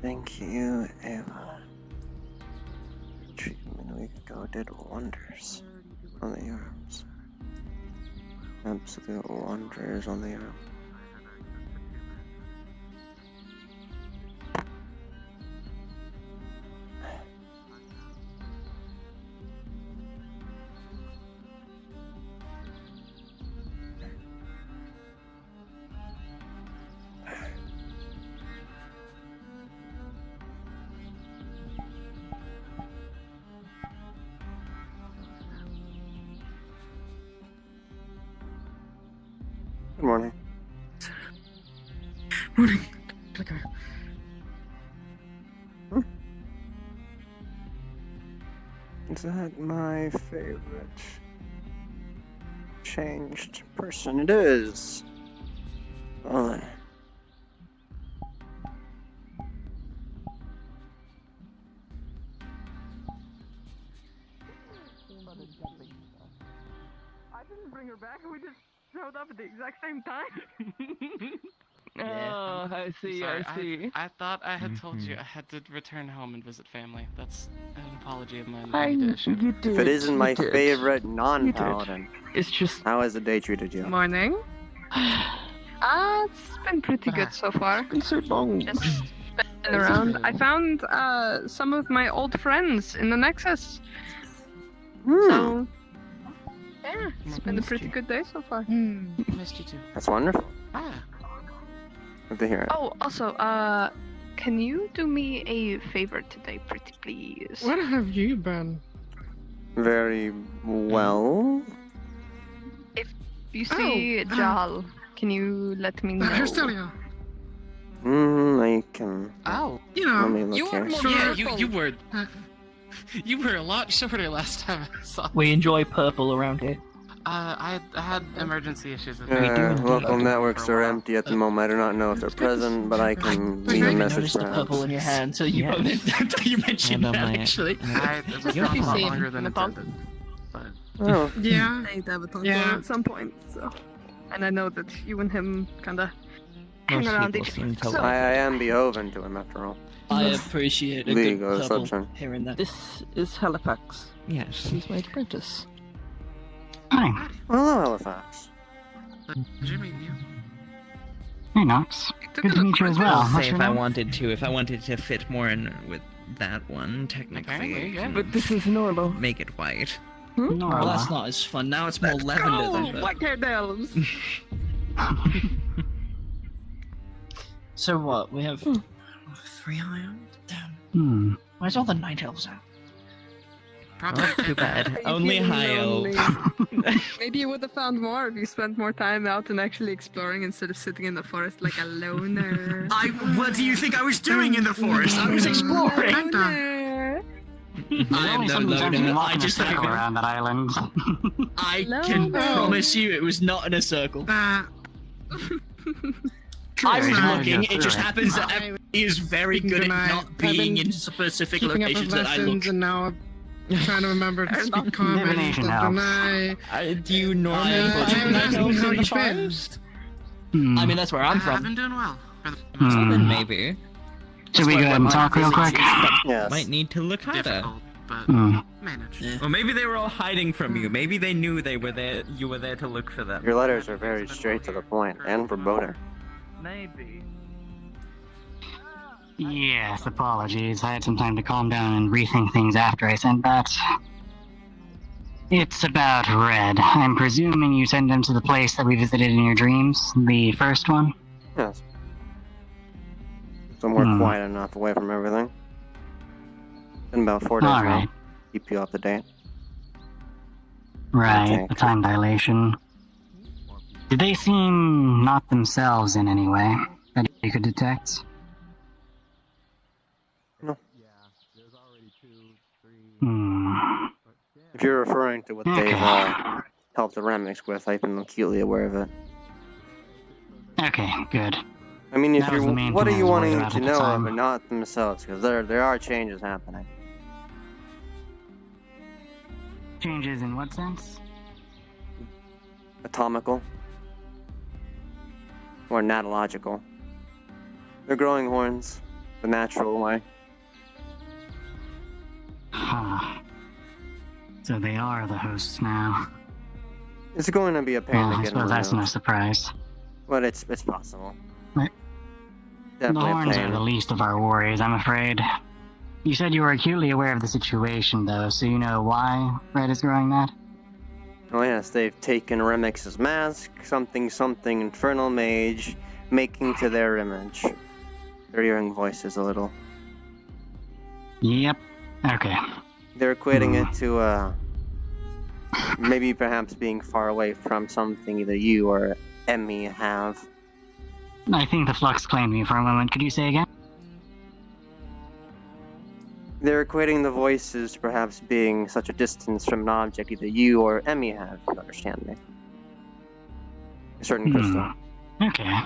Thank you, Ava. Treatment a week ago did wonders on the arms. Absolute wonders on the arm. Good morning. Morning. Clicker. Is that my favorite changed person? It is. Well then. I didn't bring her back. We just showed up at the exact same time. Yeah. Oh, I see. Sorry, I see. I thought I had told you I had to return home and visit family. That's an apology of mine. I, I need to issue. you did. If it isn't you my did. favorite You non-paladin, did. It's just how has the day treated you? morning. It's been pretty good so far. It's been so long. Just been around. I found some of my old friends in the Nexus. So yeah, it's been a pretty good day so far. Missed you too. That's wonderful. Ah. Good to hear it. Oh, also, can you do me a favor today, pretty please? Where have you been? Very well. You see Jal, can you let me know? Herstelia. I can. Oh. You Let know, me look you here. are more Yeah, purple. you were. Uh, You were a lot shorter last time I saw. We enjoy purple around here. I had emergency issues with do indeed. Local networks for a are while. empty at the moment. I do not know if they're present, but I can leave a I message Notice the perhaps. purple in your hand, so you Yes. you mentioned And on that my- actually. It was You're gone a lot fine. longer than Nepal. intended. But Oh, yeah. I need to have a talk Yeah. at some point, so. And I know that you and him kinda hang Most around people each seem other. to So, I am beholden to him after all. I appreciate a League good of purple Sunshine. here and there. This is Halifax. Yes. He's my apprentice. Hi. Hello, Halifax. pleasure meeting you. Hey, Nox. it took Good a to look meet you for as it. well. I'll What's say your if I name? wanted to fit more in with that one, technically, Apparently, yeah. But this is normal. make it white. Nora. Well, that's not as fun. Now it's more lavender than Go! purple. White-haired elves! So what? We have 3 ions? Damn. Hmm. Where's all the night elves at? Probably Not too bad. Are you Only feeling high lonely? elves. Maybe you would have found more if you spent more time out and actually exploring instead of sitting in the forest like a loner. What do you think I was doing in the forest? I was exploring! Loner. I am no Sometimes you loner. walk I in a just circle have. around that island. I Loner. can promise you it was not in a circle. I was Yeah, looking, yeah, it just yeah. happens that everybody is very Speaking good to at my- not I've being been in specific Keeping up locations with that I look. lessons, and now I'm trying to remember to speak common. Divination helps. Do you normally I find haven't night asked elves how in the you've been. forest? Hmm. I mean, that's where I'm I've from. been doing well. For the Hmm. most Then maybe. Should we go ahead and talk real quick? Yes. Might need to look part. harder. Difficult, but Hmm. managed. Yeah. Or maybe they were all hiding from you. Maybe they knew they were there. You were there to look for them. Your letters are very straight to the point and foreboding. Maybe. Yes, apologies. I had some time to calm down and rethink things after I sent that. It's about Red. I'm presuming you sent him to the place that we visited in your dreams, the first one? Yes. Somewhere Hmm. quiet enough away from everything. Been about 4 days now. Alright. Keep you up to date. Right, Okay. the time dilation. Did they seem not themselves in any way that you could detect? No. Hmm. If you're referring to what they've Okay. helped the Remix with, I've been acutely aware of it. Okay, good. I mean, if That was you're, the main what are thing I you was wanting worried to about at the know, time. but not themselves? Because there are changes happening. Changes in what sense? Atomical. Or natological. They're growing horns. the natural way. Huh. So they are the hosts now. It's going to be a pain Well, to I get suppose that's no removed, surprise. but it's possible. Right. The Definitely a horns pain. are the least of our worries, I'm afraid. You said you were acutely aware of the situation, though, so you know why Red is growing that? Oh yes, they've taken Remix's mask, something infernal mage, making to their image. They're hearing voices a little. Yep. Okay. They're equating it to, maybe perhaps being far away from something either you or Emmy have. I think the flux claimed me for a moment. Could you say again? They're equating the voices to perhaps being such a distance from an object either you or Emmy have, if you understand me. A certain crystal. Okay.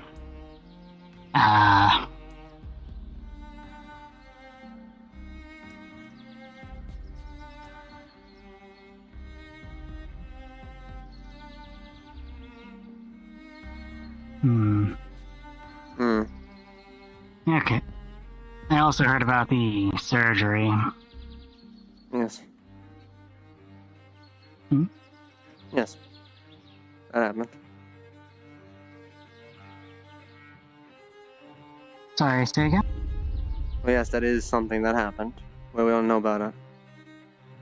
Hmm. Okay. I also heard about the surgery. Yes. Hmm? Yes. That happened. Sorry, say again? Well, yes, that is something that happened. Well, we don't know about it.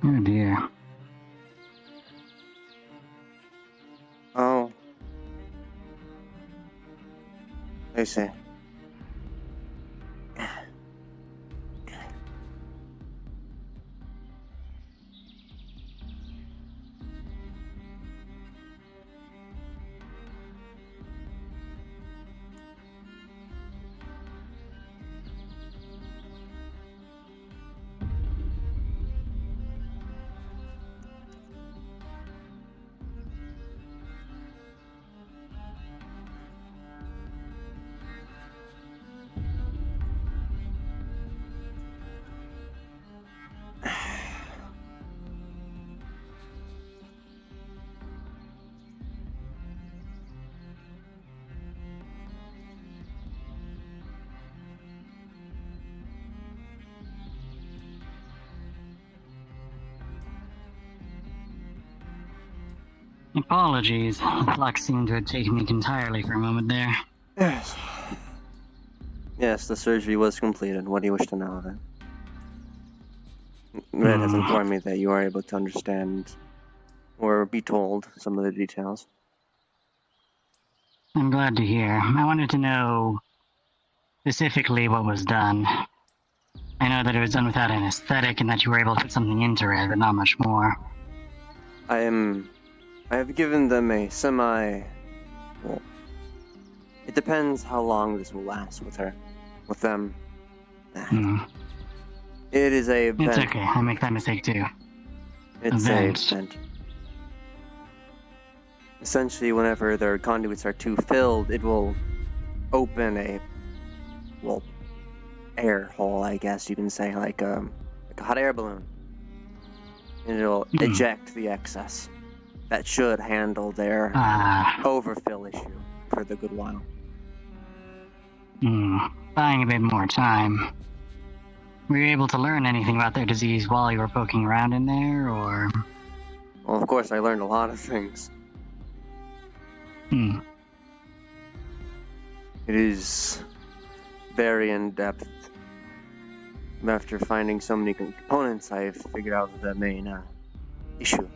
Oh dear. Oh. I see. Apologies. The flux seemed to have taken me entirely for a moment there. Yes. Yes, the surgery was completed. What do you wish to know of it? Red has informed me that you are able to understand or be told some of the details. I'm glad to hear. I wanted to know specifically what was done. I know that it was done without anesthetic and that you were able to put something into it, but not much more. I have given them a well, it depends how long this will last with them. It is a vent. It's okay, I make that mistake too. It's Vent. a vent. Essentially, whenever their conduits are too filled, it will open a, air hole, I guess you can say, like a hot air balloon. And it'll eject the excess. That should handle their overfill issue for the good while. Buying a bit more time. Were you able to learn anything about their disease while you were poking around in there, or...? Well, of course, I learned a lot of things. It is very in-depth. After finding so many components, I've figured out the main issue.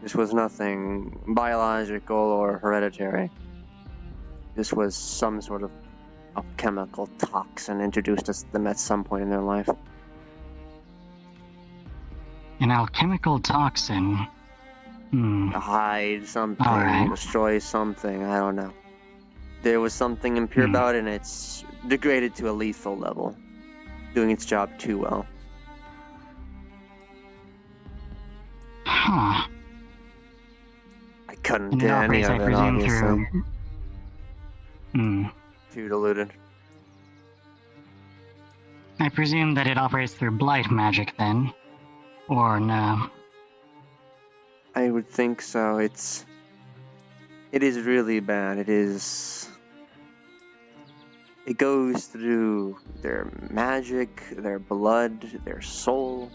This was nothing biological or hereditary. This was some sort of alchemical toxin introduced to them at some point in their life. An alchemical toxin? To hide something, destroy something, I don't know. There was something impure about it, and it's degraded to a lethal level, doing its job too well. Huh. I couldn't And get it any operates, of I it, presume, obviously. through... Too diluted. I presume that it operates through blight magic, then? Or no? I would think so. It is really bad. It It goes through their magic, their blood, their soul.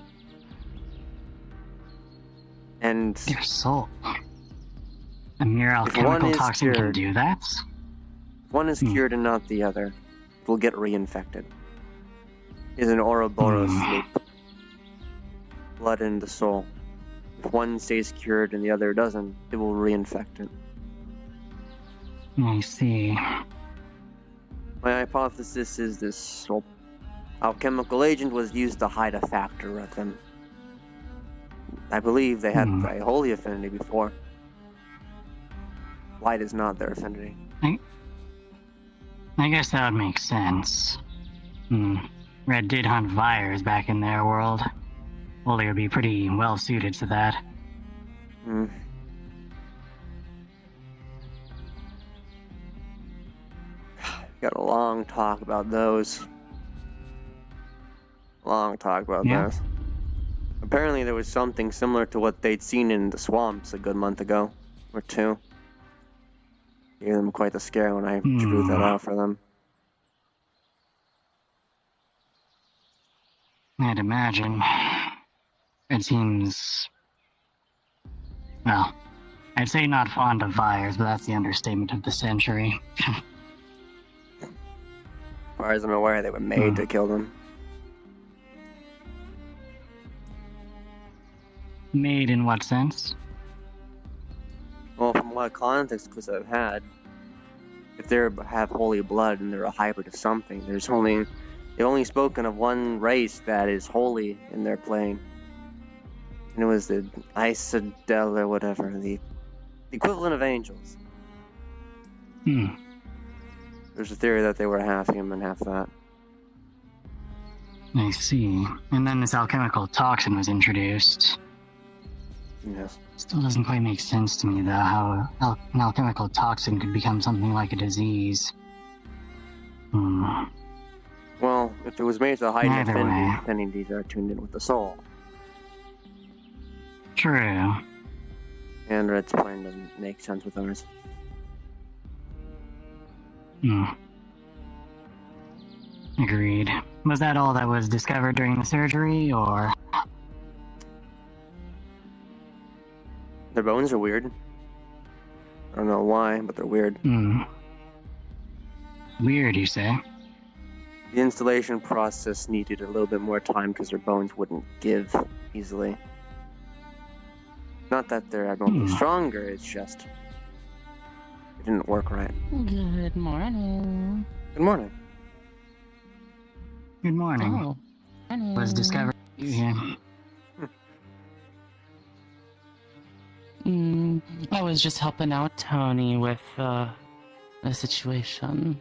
And Their soul. A mere If one alchemical is toxin can cured- do that? if one is cured and not the other, it will get reinfected. It's an Ouroboros loop. Blood in the soul. If one stays cured and the other doesn't, it will reinfect it. I see. My hypothesis is this alchemical agent was used to hide a factor of them. I believe they had a holy affinity before. Light is not their affinity. I guess that would make sense. Red did hunt Vyres back in their world. Holy would be pretty well suited to that. Got a long talk about those. Those. Apparently there was something similar to what they'd seen in the swamps a good month ago, or two. Gave them quite the scare when I drew that out for them. I'd imagine. It seems... well, I'd say not fond of Vyres, but that's the understatement of the century. As far as I'm aware, they were made to kill them. Made in what sense? Well, from what context clues I've had, if they have holy blood and they're a hybrid of something, they've only spoken of one race that is holy in their plane. And it was the Isidel or whatever, the equivalent of angels. There's a theory that they were half human, half that. I see. And then this alchemical toxin was introduced. Yes. Still doesn't quite make sense to me, though, how an alchemical toxin could become something like a disease. Well, if it was made to hide Either way. affinities are tuned in with the soul. True. And Red's plan doesn't make sense with ours. Agreed. Was that all that was discovered during the surgery, or...? Their bones are weird. I don't know why, but they're weird. Weird, you say? The installation process needed a little bit more time because their bones wouldn't give easily. Not that they're abnormally stronger, it's just... it didn't work right. Good morning. Good morning. Good morning. Oh, morning. Was discovered... yeah. I was just helping out Tony with the situation.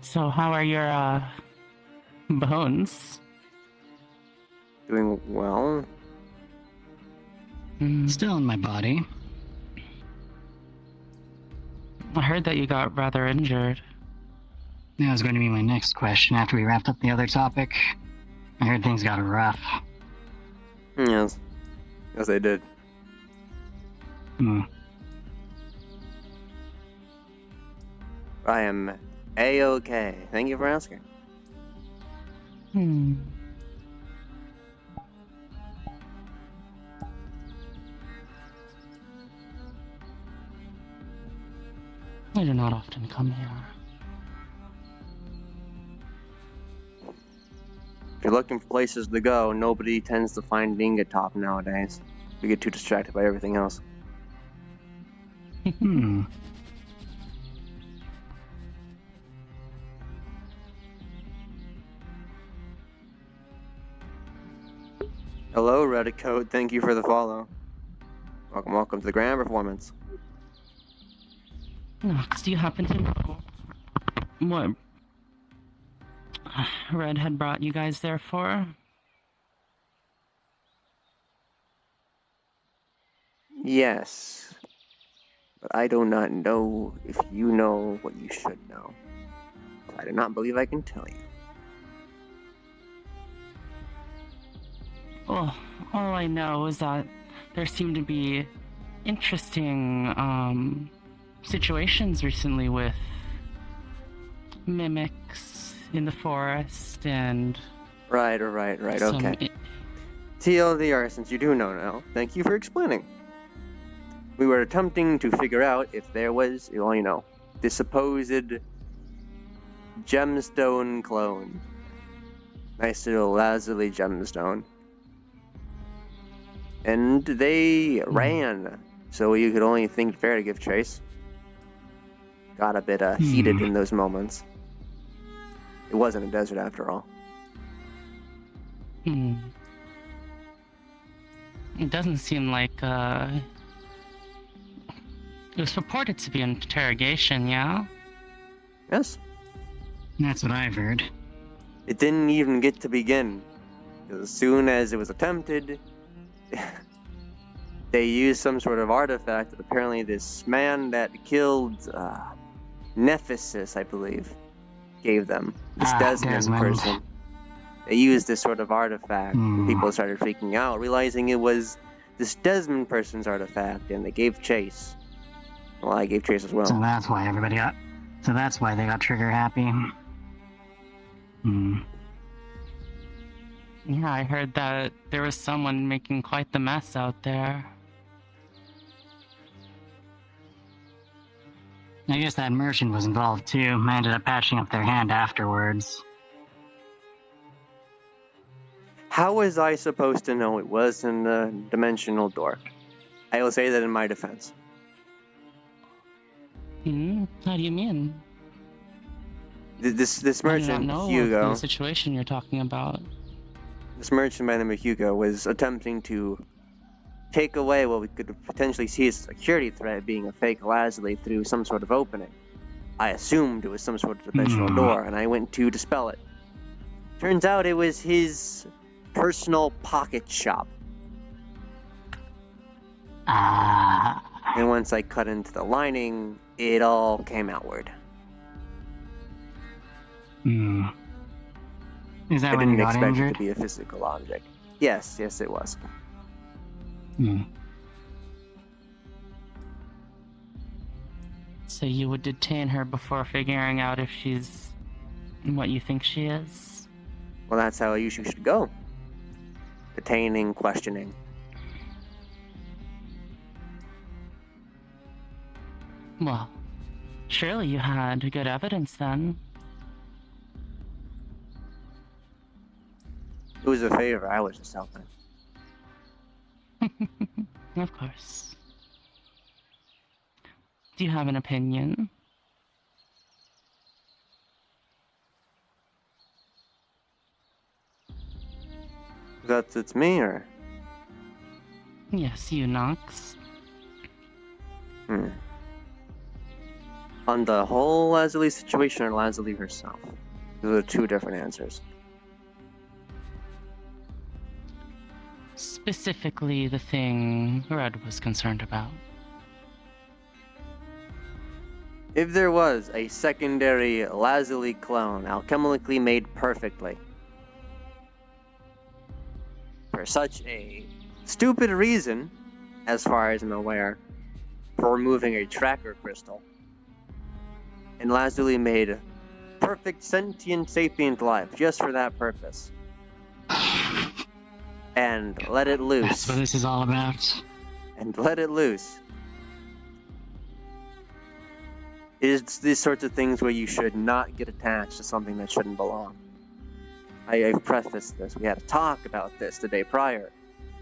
So how are your bones? Doing well. Still in my body. I heard that you got rather injured. That was going to be my next question after we wrapped up the other topic. I heard things got rough. Yes. Yes, they did. I am A-okay. Thank you for asking. I do not often come here. If you're looking for places to go, nobody tends to find Ingot Top nowadays. We get too distracted by everything else. Hello, Reddit Code. Thank you for the follow. Welcome to the grand performance. Nox, do you happen to know what Red had brought you guys there for? Yes. But I do not know if you know what you should know. I do not believe I can tell you. Well, all I know is that there seem to be interesting situations recently with mimics in the forest and Right, some okay. TLDR, since you do know now, thank you for explaining. We were attempting to figure out if there was, well, you know, the supposed gemstone clone. Nice little lazuli gemstone. And they ran, so you could only think fair to give chase. Got a bit heated in those moments. It wasn't a desert after all. It doesn't seem like it was purported to be an interrogation, yeah? Yes. That's what I've heard. It didn't even get to begin. As soon as it was attempted, they used some sort of artifact that apparently this man that killed Nephesis, I believe, gave them. This Desmond person. They used this sort of artifact, and people started freaking out, realizing it was this Desmond person's artifact, and they gave chase. Well, I gave chase as well. So that's why everybody got... So that's why they got trigger happy. Yeah, I heard that there was someone making quite the mess out there. I guess that merchant was involved too. I ended up patching up their hand afterwards. How was I supposed to know it wasn't a dimensional door? I will say that in my defense. How do you mean? This I do merchant, not know Hugo, the situation you're talking about. this merchant by the name of Hugo was attempting to take away what we could potentially see as a security threat, being a fake lazuli, through some sort of opening. I assumed it was some sort of dimensional door, and I went to dispel it. Turns out it was his personal pocket shop. And once I cut into the lining, it all came outward. Is that I when you didn't got expect it injured? to be a physical object. Yes, it was. So you would detain her before figuring out if she's what you think she is? Well, that's how I usually should go. Detaining, questioning. Well, surely you had good evidence then. It was a favor, I was just helping. Of course. Do you have an opinion? It's me, or? Yes, you, Nox. On the whole Lazuli situation, or Lazuli herself? Those are two different answers. Specifically the thing Red was concerned about. If there was a secondary Lazuli clone, alchemically made perfectly, for such a stupid reason, as far as I'm aware, for removing a tracker crystal, and Lazuli made perfect sentient sapient life just for that purpose, and let it loose. That's what this is all about. And let it loose. It's these sorts of things where you should not get attached to something that shouldn't belong. I've prefaced this. We had a talk about this the day prior.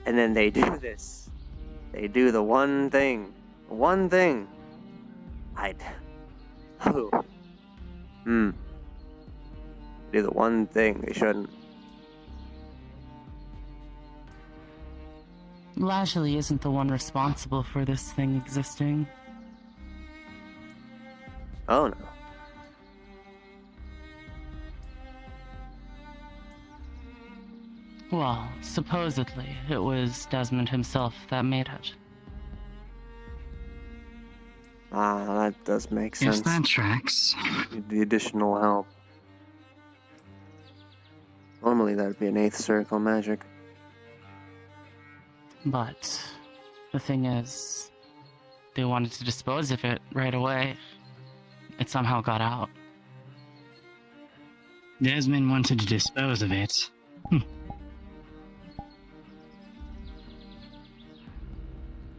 And then they do this. They do the one thing. One thing. Do the one thing they shouldn't. Lazuli isn't the one responsible for this thing existing. Oh no. Well, supposedly, it was Desmond himself that made it. That does make sense. Yes, that tracks. The additional help. Normally that would be an 8th circle magic. But the thing is, they wanted to dispose of it right away. It somehow got out. Desmond wanted to dispose of it.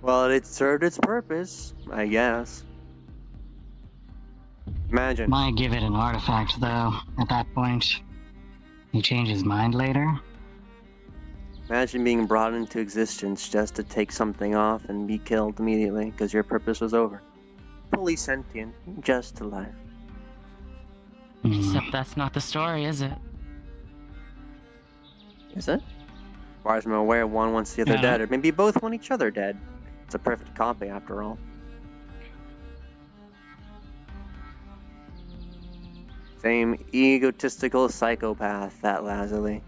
Well, it served its purpose, I guess. Imagine. Might give it an artifact, though, at that point. He changed his mind later. Imagine being brought into existence just to take something off and be killed immediately because your purpose was over. Fully sentient, just to life. Except that's not the story, is it? Is it? As far as I'm aware, one wants the other Yeah. dead, or maybe both want each other dead. It's a perfect copy, after all. Same egotistical psychopath, that Lazuli.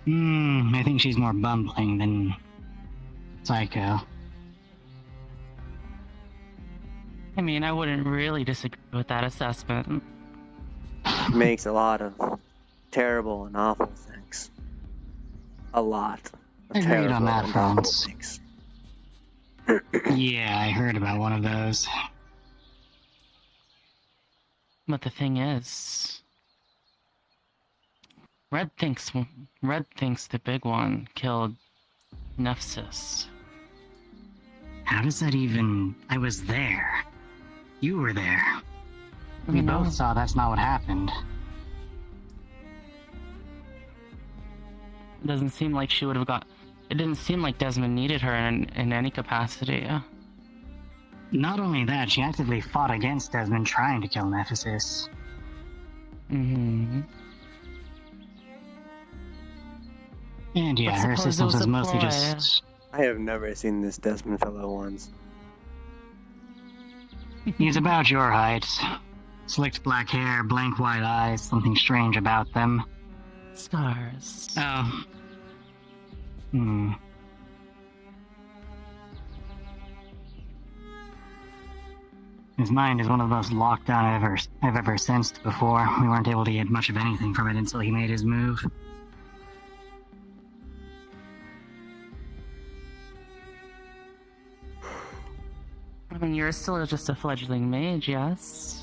I think she's more bumbling than psycho. I mean, I wouldn't really disagree with that assessment. Makes a lot of terrible and awful things. A lot of Agreed terrible on that and awful front. things. Yeah, I heard about one of those. But the thing is, Red thinks the big one killed Nephthys. How does that even... I was there. You were there. We No. both saw that's not what happened. It doesn't seem like she would have got. It didn't seem like Desmond needed her in any capacity. Not only that, she actively fought against Desmond trying to kill Nephthys. Mm-hmm. And yeah, But her suppose it assistance was was a mostly ploy. just... I have never seen this Desmond fellow once. He's about your height. Slicked black hair, blank white eyes, something strange about them. Scars. Oh. His mind is one of the most locked down I've ever sensed before. We weren't able to get much of anything from it until he made his move. I mean, you're still just a fledgling mage, yes?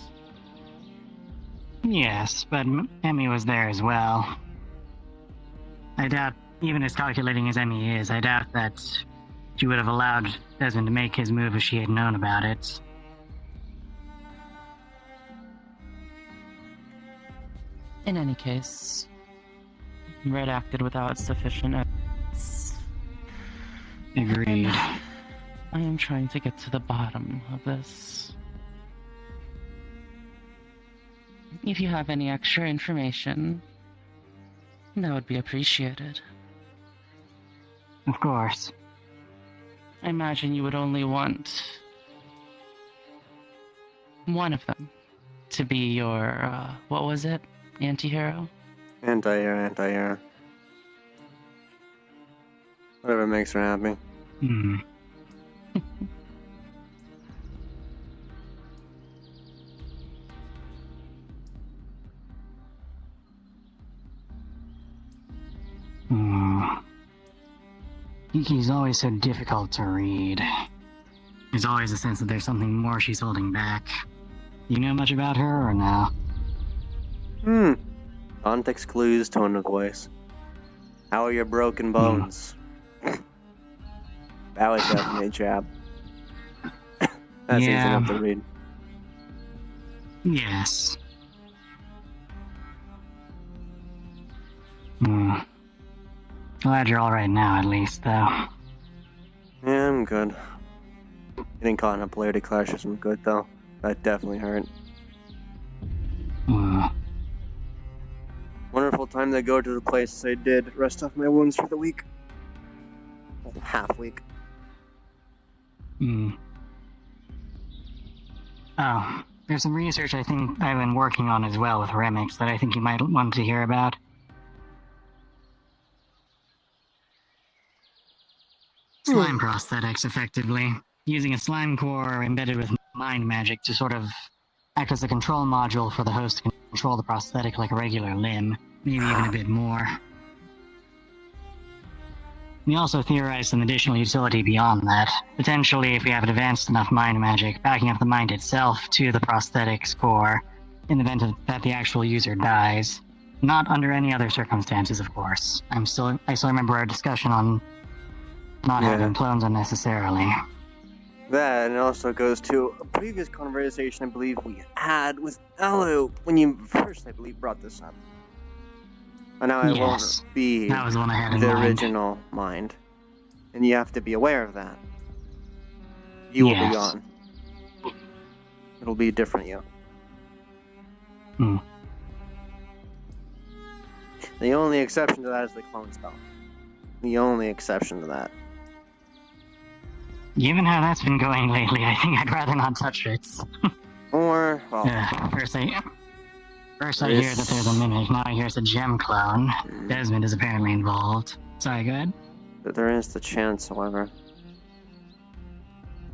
Yes, but Emmy was there as well. I doubt, even as calculating as Emmy is, I doubt that she would have allowed Desmond to make his move if she had known about it. In any case, Red acted without sufficient evidence. Agreed. I am trying to get to the bottom of this. If you have any extra information, that would be appreciated. Of course. I imagine you would only want one of them to be your, what was it? Anti-hero? Anti-hero. Whatever makes her happy. Kiki's always so difficult to read. There's always a sense that there's something more she's holding back. You know much about her, or no? Context clues, tone of voice. How are your broken bones? That was definitely a jab. That's easy Yeah. enough to read. Yes. Glad you're alright now, at least, though. Yeah, I'm good. Getting caught in a polarity clash isn't good, though. That definitely hurt. Wonderful time to go to the place I did. Rest off my wounds for the week. Well, half week. Oh, there's some research I think I've been working on as well with Remix that I think you might want to hear about. Slime prosthetics, effectively. Using a slime core embedded with mind magic to sort of act as a control module for the host to control the prosthetic like a regular limb. Maybe even a bit more. We also theorized some additional utility beyond that. Potentially, if we have advanced enough mind magic, backing up the mind itself to the prosthetics core, in the event that the actual user dies. Not under any other circumstances, of course. I still remember our discussion on not having clones unnecessarily. That, and it also goes to a previous conversation I believe we had with Elu when you first, I believe, brought this up. And now it won't be that was the one I had in the mind. original mind. And you have to be aware of that. You will be gone. It'll be a different you. Hmm. The only exception to that is the clone spell. The only exception to that. Given how that's been going lately, I think I'd rather not touch it. Or, well... First I hear that there's a mimic, now I hear it's a gem clone. Desmond is apparently involved. Sorry, go ahead. There is the chance, however.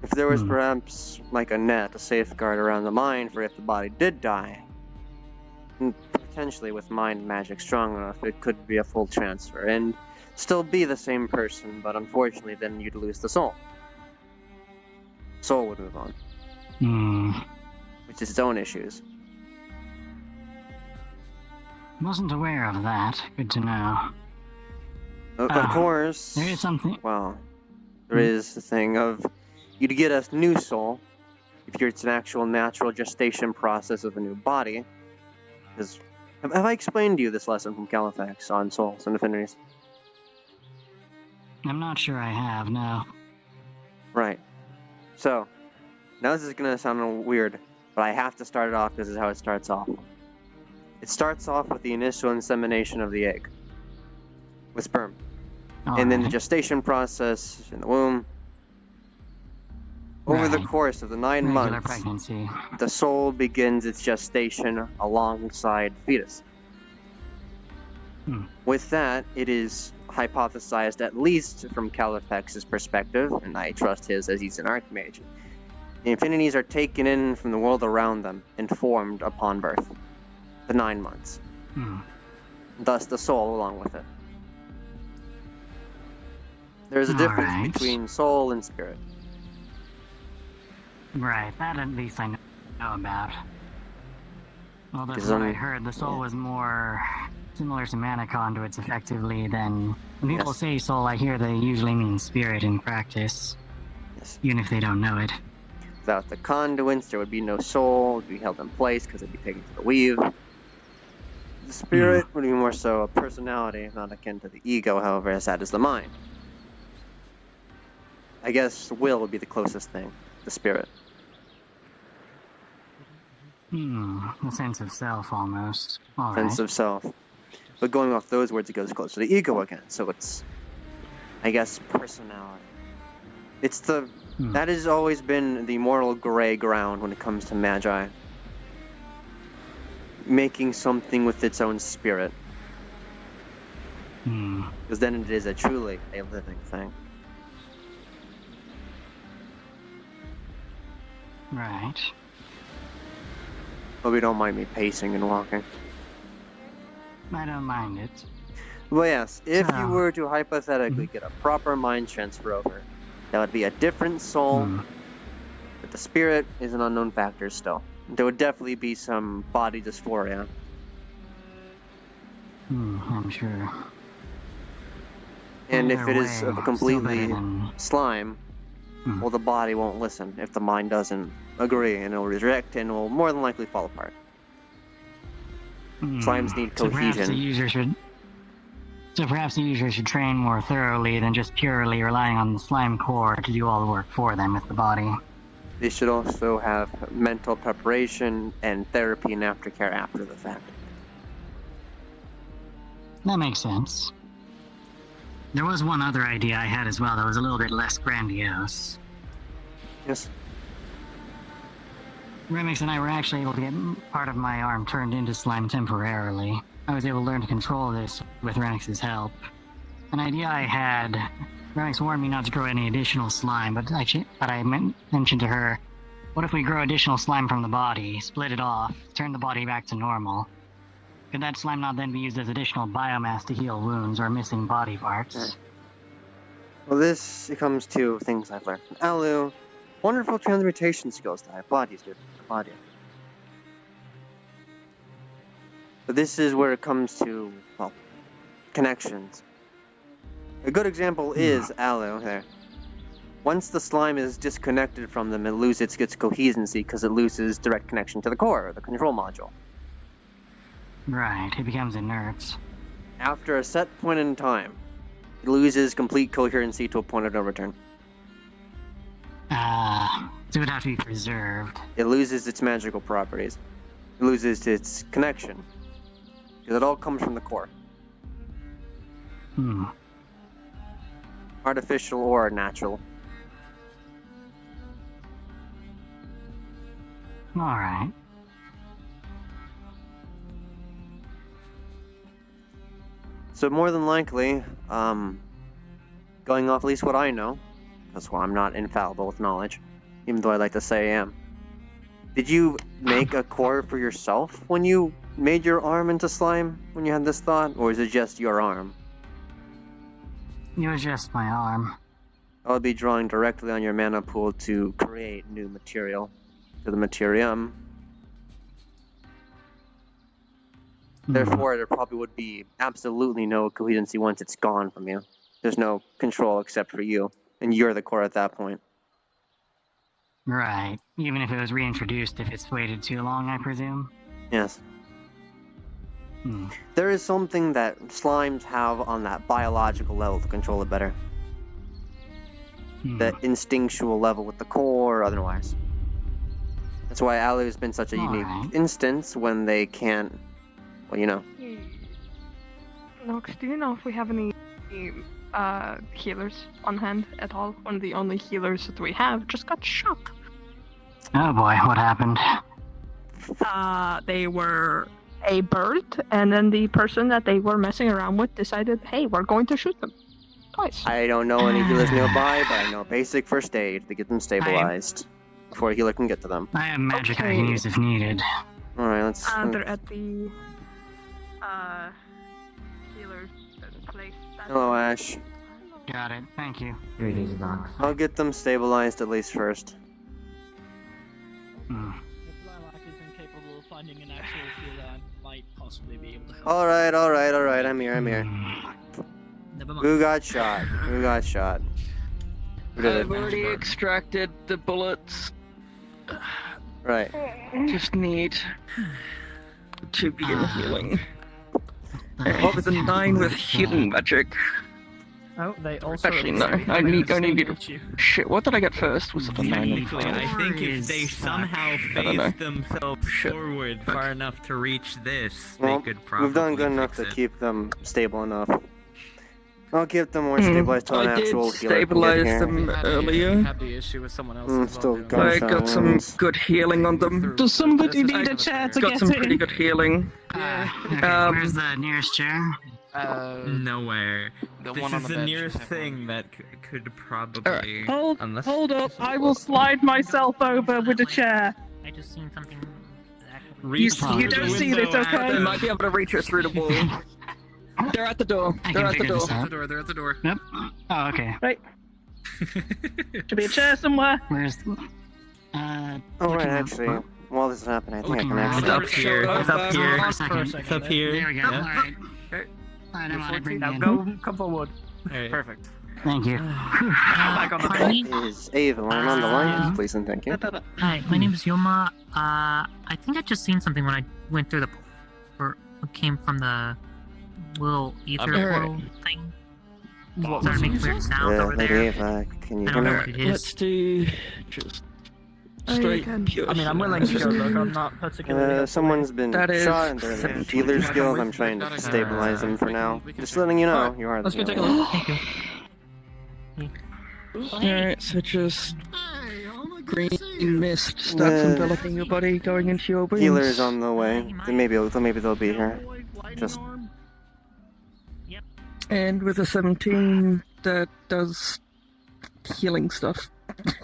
If there was perhaps, like a net, a safeguard around the mind for if the body did die, and potentially with mind magic strong enough, it could be a full transfer, and still be the same person, but unfortunately then you'd lose the soul. Soul would move on. Which is its own issues. Wasn't aware of that. Good to know. Of course. There is something. Well, there is the thing of you'd get a new soul if it's an actual natural gestation process of a new body. Because have I explained to you this lesson from Califax on souls and affinities? I'm not sure I have. No. Right. So now this is gonna sound weird, but I have to start it off. This is how it starts off. It starts off with the initial insemination of the egg with sperm. And then the gestation process in the womb. Over the course of the 9 months, pregnancy. the soul begins its gestation alongside the fetus. With that, it is hypothesized, at least from Califax's perspective, and I trust his as he's an archmage, the infinities are taken in from the world around them and formed upon birth. The 9 months. Thus the soul along with it. There's a difference between soul and spirit. Right, that at least I know about. Although from what I heard, the soul was more similar to mana conduits effectively than... When people say soul, I hear they usually mean spirit in practice. Even if they don't know it. Without the conduits, there would be no soul, it would be held in place because it'd be taken to the weave. The spirit would be more so a personality, not akin to the ego, however, as that is the mind. I guess the will would be the closest thing, the spirit. A sense of self, almost. Sense of self. But going off those words, it goes closer to the ego again, so it's, I guess, personality. It's the... That has always been the moral gray ground when it comes to magi. Making something with its own spirit. Because then it is truly a living thing. Right. Hope you don't mind me pacing and walking. I don't mind it. Well, yes, if you were to hypothetically get a proper mind transfer over, that would be a different soul, but the spirit is an unknown factor still. There would definitely be some body dysphoria. I'm sure. And if it is of a completely slime, well, the body won't listen if the mind doesn't agree, and it'll reject and will more than likely fall apart. Slimes need cohesion. So perhaps the user should train more thoroughly than just purely relying on the slime core to do all the work for them with the body. They should also have mental preparation and therapy and aftercare after the fact. That makes sense. There was one other idea I had as well that was a little bit less grandiose. Yes. Remix and I were actually able to get part of my arm turned into slime temporarily. I was able to learn to control this with Renix's help. An idea I had, Renix warned me not to grow any additional slime, but I mentioned to her, what if we grow additional slime from the body, split it off, turn the body back to normal? Could that slime not then be used as additional biomass to heal wounds or missing body parts? Well, it comes to things I've learned from Alu. Wonderful transmutation skills that I applaud you, dude. Applaud you. But this is where it comes to, well, connections. A good example is Alu there. Once the slime is disconnected from them, it loses its coherency because it loses direct connection to the core, or the control module. Right, it becomes inert. After a set point in time, it loses complete coherency to a point of no return. So it would have to be preserved. It loses its magical properties. It loses its connection. Because it all comes from the core. Artificial or natural. Alright. So more than likely, going off at least what I know, that's why I'm not infallible with knowledge, even though I like to say I am. Did you make a core for yourself when you made your arm into slime, when you had this thought, or is it just your arm? It was just my arm. I would be drawing directly on your mana pool to create new material, to the materium. Therefore, there probably would be absolutely no coherency once it's gone from you. There's no control except for you, and you're the core at that point. Right. Even if it was reintroduced, if it's waited too long, I presume? Yes. There is something that slimes have on that biological level to control it better. That instinctual level with the core or otherwise. That's why Alu has been such a unique instance when they can't, well, you know. Nox, do you know if we have any healers on hand at all? One of the only healers that we have just got shot. Oh boy, what happened? They were a bird, and then the person that they were messing around with decided, hey, we're going to shoot them. Twice. I don't know any healers nearby, but I know basic first aid to get them stabilized before a healer can get to them. I have magic I can use if needed. Alright, let's... They're at the healer place. Hello, Ash. Got it, thank you. I'll get them stabilized at least first. If Lilac is incapable of finding an actual healer, I might possibly be able to help. Alright, I'm here. Never mind. Who got shot? Who did it? I've already extracted the bullets. Right. Just need to begin healing. What was a 9 with healing magic? Oh, they also Actually, no. I need to... Shit, what did I get first? Was it the 9 and Technically, I think if they somehow phased themselves forward far enough to reach this, Well, they could probably we've done good enough to keep them stable enough. I'll keep them more stabilized till an I actual did healer can get stabilize here. them earlier. Had the issue with someone else. Still I gunshot got some wounds. good healing on them. Does somebody need a chair to Got get some in? pretty good healing. Okay, where's the nearest chair? Nowhere. The This one on is the the bench, nearest I think. thing that could probably... Unless... Hold up, I will slide myself over with a chair. I just seen something. Reach You don't see this, okay? They might be able to reach us through the wall. They're at the door. They're at the door. They're at the door. Yep. Oh, okay. Right. Should be a chair somewhere. Where's... Alright, actually, while this is happening, I think I can Looking It's actually... up here. It's up here. For a second. It's up here. There we go. Yeah. Alright. Alright, I'm on it. Bring me Now in. come forward. Alright. Perfect. Thank you. Back on the Pardon me? Is Avon on the line? Please and thank you. Hi, my name is Yoma. I think I just seen something when I went through the or came from the little ether portal thing. Started making weird sounds over Lady there. Ava, can you I hear don't know me? what it Let's is. do just straight pure. I mean, I'm willing to go look. I'm not particularly. Someone's been That is shot and they're in 17. healer skills. I'm trying to stabilize them for now. Just letting you know, you are the Let's go take a healer. look. Thank you. Alright, so just green mist starts enveloping your body, going into your wings. Healer's on the way. Then maybe they'll be here. Just And with a 17, that does healing stuff,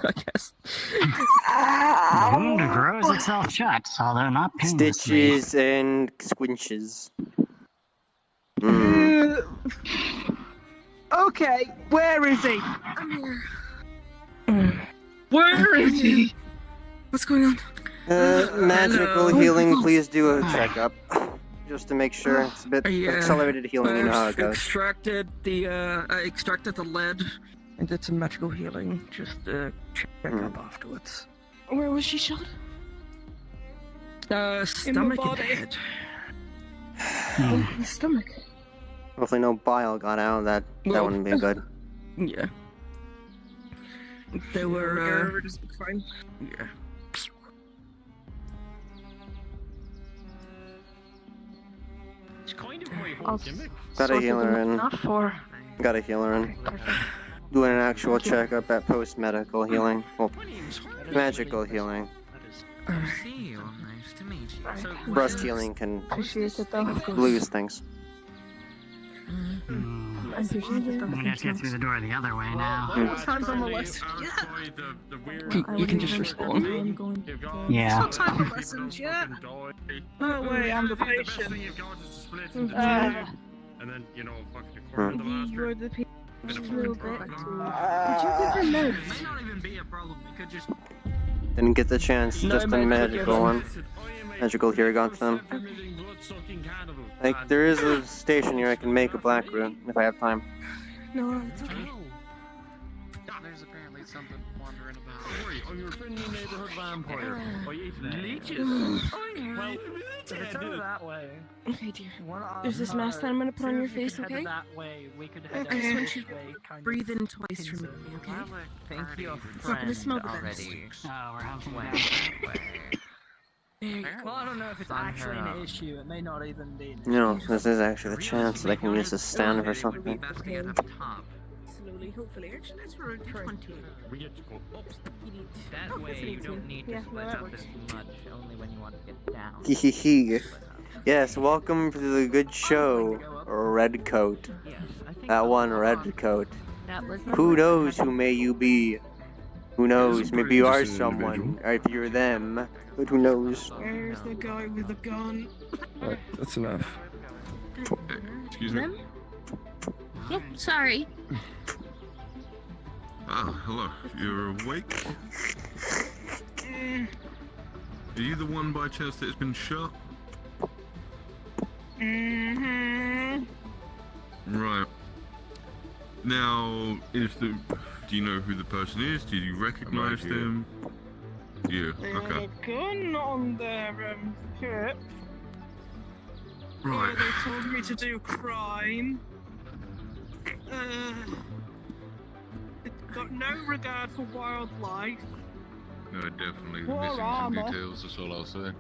I guess. The wound grows itself shut, although not painlessly. stitches and squinches. Mm. Okay, where is he? I'm here. Where is he? What's going on? Magical Hello. healing, please do a checkup. Just to make sure. It's a bit Yeah. accelerated healing, you know how it goes. I extracted the lead and did some magical healing. Just check up afterwards. Where was she shot? Stomach and body. head. Oh, the stomach. Hopefully no bile got out, that wouldn't be good. Yeah. They were, fine. yeah. It's kind of my whole gimmick. Got a healer in. Not for. Got a healer in. Doing an actual checkup at post-medical healing. Well, magical healing. See you. Nice to meet you. So, Breast healing can Appreciate it though. lose things. I appreciate it though. I'm gonna have to get through the door the other way now. Times I'm molested. You can just respawn. Yeah. Not time for lessons yet. No way, I'm the patient. And then, you know, fucking corner the master. the patient. Did you give her It may not even be a problem. We could just. Didn't get the chance, just a magical one. Magical here got them. Like, there is a station here I can make a black rune, if I have time. No, it's okay. There's apparently something wandering about. Sorry, I'm your friendly neighborhood vampire. I ate leeches. Well, If it's over that way. Okay, dear. There's There's this mask that I'm gonna put on your face, okay? That way, we could head I just want this you way, kind of Breathe in twice for me, okay? Thank you, It's not gonna smell bad. already. Oh, we're hunting Way. down. There you Well, I don't know if it's On actually her an own. issue. It may not even be. You know, this is actually the chance that I can use this stand for something. Best to get up top. Slowly, hopefully. Actually, that's for 20. We get to go up. You need. That Oh, way that's you 18. don't need to Yeah, split that up works. as much, only when you want to get down. Hee hee hee. Split up. Yes, welcome to the good show, Red Coat. Yes, I think That I'll one, go Red on. Coat. That was Who knows who may you be? Who knows? Maybe you are someone, or if you're them. But who knows? Where's the guy with the gun? Alright, that's enough. Excuse me. Yep, sorry. Ah, hello. You're awake? Are you the one by chance that has been shot? Right. Now, do you know who the person is? Did you recognize them? Yeah, okay. A gun on their hip. Right. They told me to do crime. Got no regard for wildlife. No, definitely Poor missing some armor. details, that's all I'll say.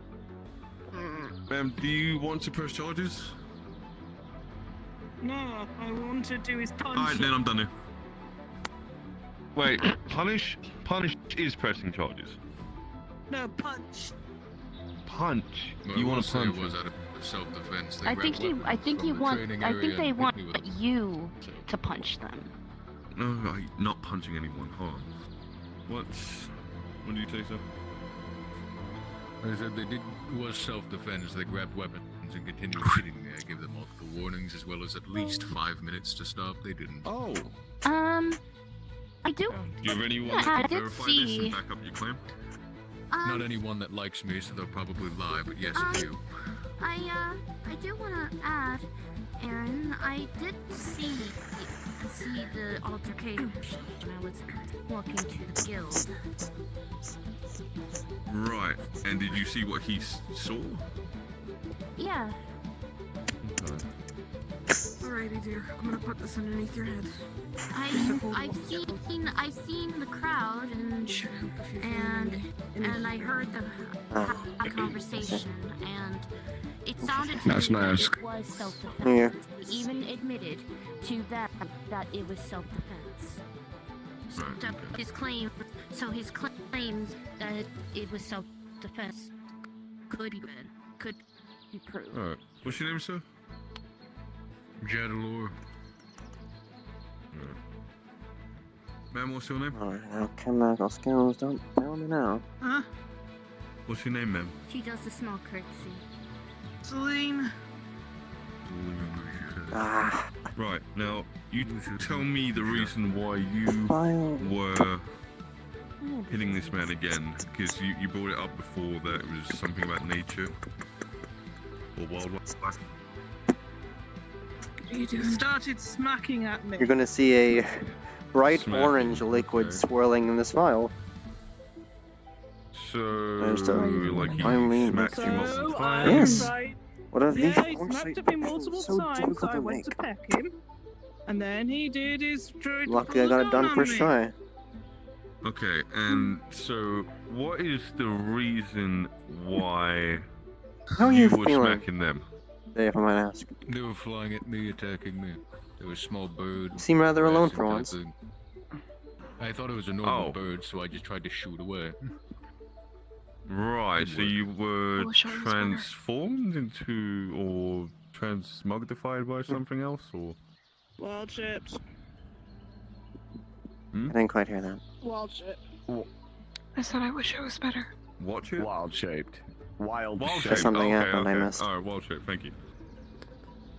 Do you want to press charges? No, I want to do is punch. Alright, then I'm done here. Wait, punish? Punish is pressing charges. No, punch. Punch? Well, You want to to punch? It was out of self-defense. They I grabbed think weapons from the training I area think they and want hit me with them. you to punch them. No, not punching anyone. Hold on. What did you say, sir? They said it was self-defense. They grabbed weapons and continued hitting me. I gave them multiple warnings as well as at least 5 minutes to stop. They didn't. Oh. I do. Do you have anyone Yeah, that I can did verify this see. and back up your claim? Not anyone that likes me, so they'll probably lie, but yes, a few. I do want to add, Aaron, I did see the altercation when I was walking to the guild. Right. And did you see what he saw? Yeah. Okay. Alrighty, dear. I'm gonna put this underneath your head. I've seen the crowd and I heard the conversation and it sounded to That's me nice. like it was self-defense. He even admitted to them that it was self-defense. So his claims that it was self-defense could be proved. Alright. What's your name, sir? Jadalor. Ma'am, what's your name? Alright, now chemical skills don't fail me now. Huh? What's your name, ma'am? She does a small curtsy. Celine. Right, now, you tell me the reason why you were hitting this man again, because you brought it up before that it was something about nature or wildlife. Started smacking at me. You're gonna see a bright Smacking, orange liquid swirling in this vial. So, like, he smacked you multiple times? Yes. What are these? Yeah, he smacked me multiple times, so I went to peck him. And then he did his... Luckily I got it done first try. Okay, and so, what is the reason why How are you were feeling? smacking them? If I might ask. They were flying at me, attacking me. There was a small bird. You seem rather alone for type once. thing. I thought it was a normal bird, so I just tried to shoot away. Right, so you were transformed into, or transmogrified by something else, or? Wild chips. I didn't quite hear that. Wild chip. I said I wish I was better. What chip? Wild shaped. Wild shape. Something okay, happened I okay. missed. Alright, wild shape, thank you.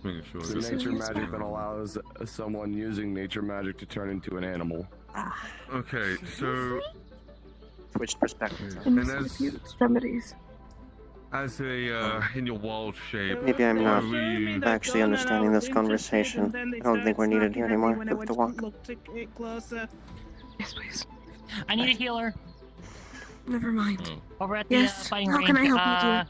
Making sure. It's a nature magic that allows someone using nature magic to turn into an animal. Okay, so... Switched perspectives. And as, extremities. as a, in your wild shape... Maybe I'm not were you... actually understanding this conversation. I don't think we're needed here anymore. With the walk. Yes, please. I need a healer. Never mind. Over at the Yes, fighting how range. can I help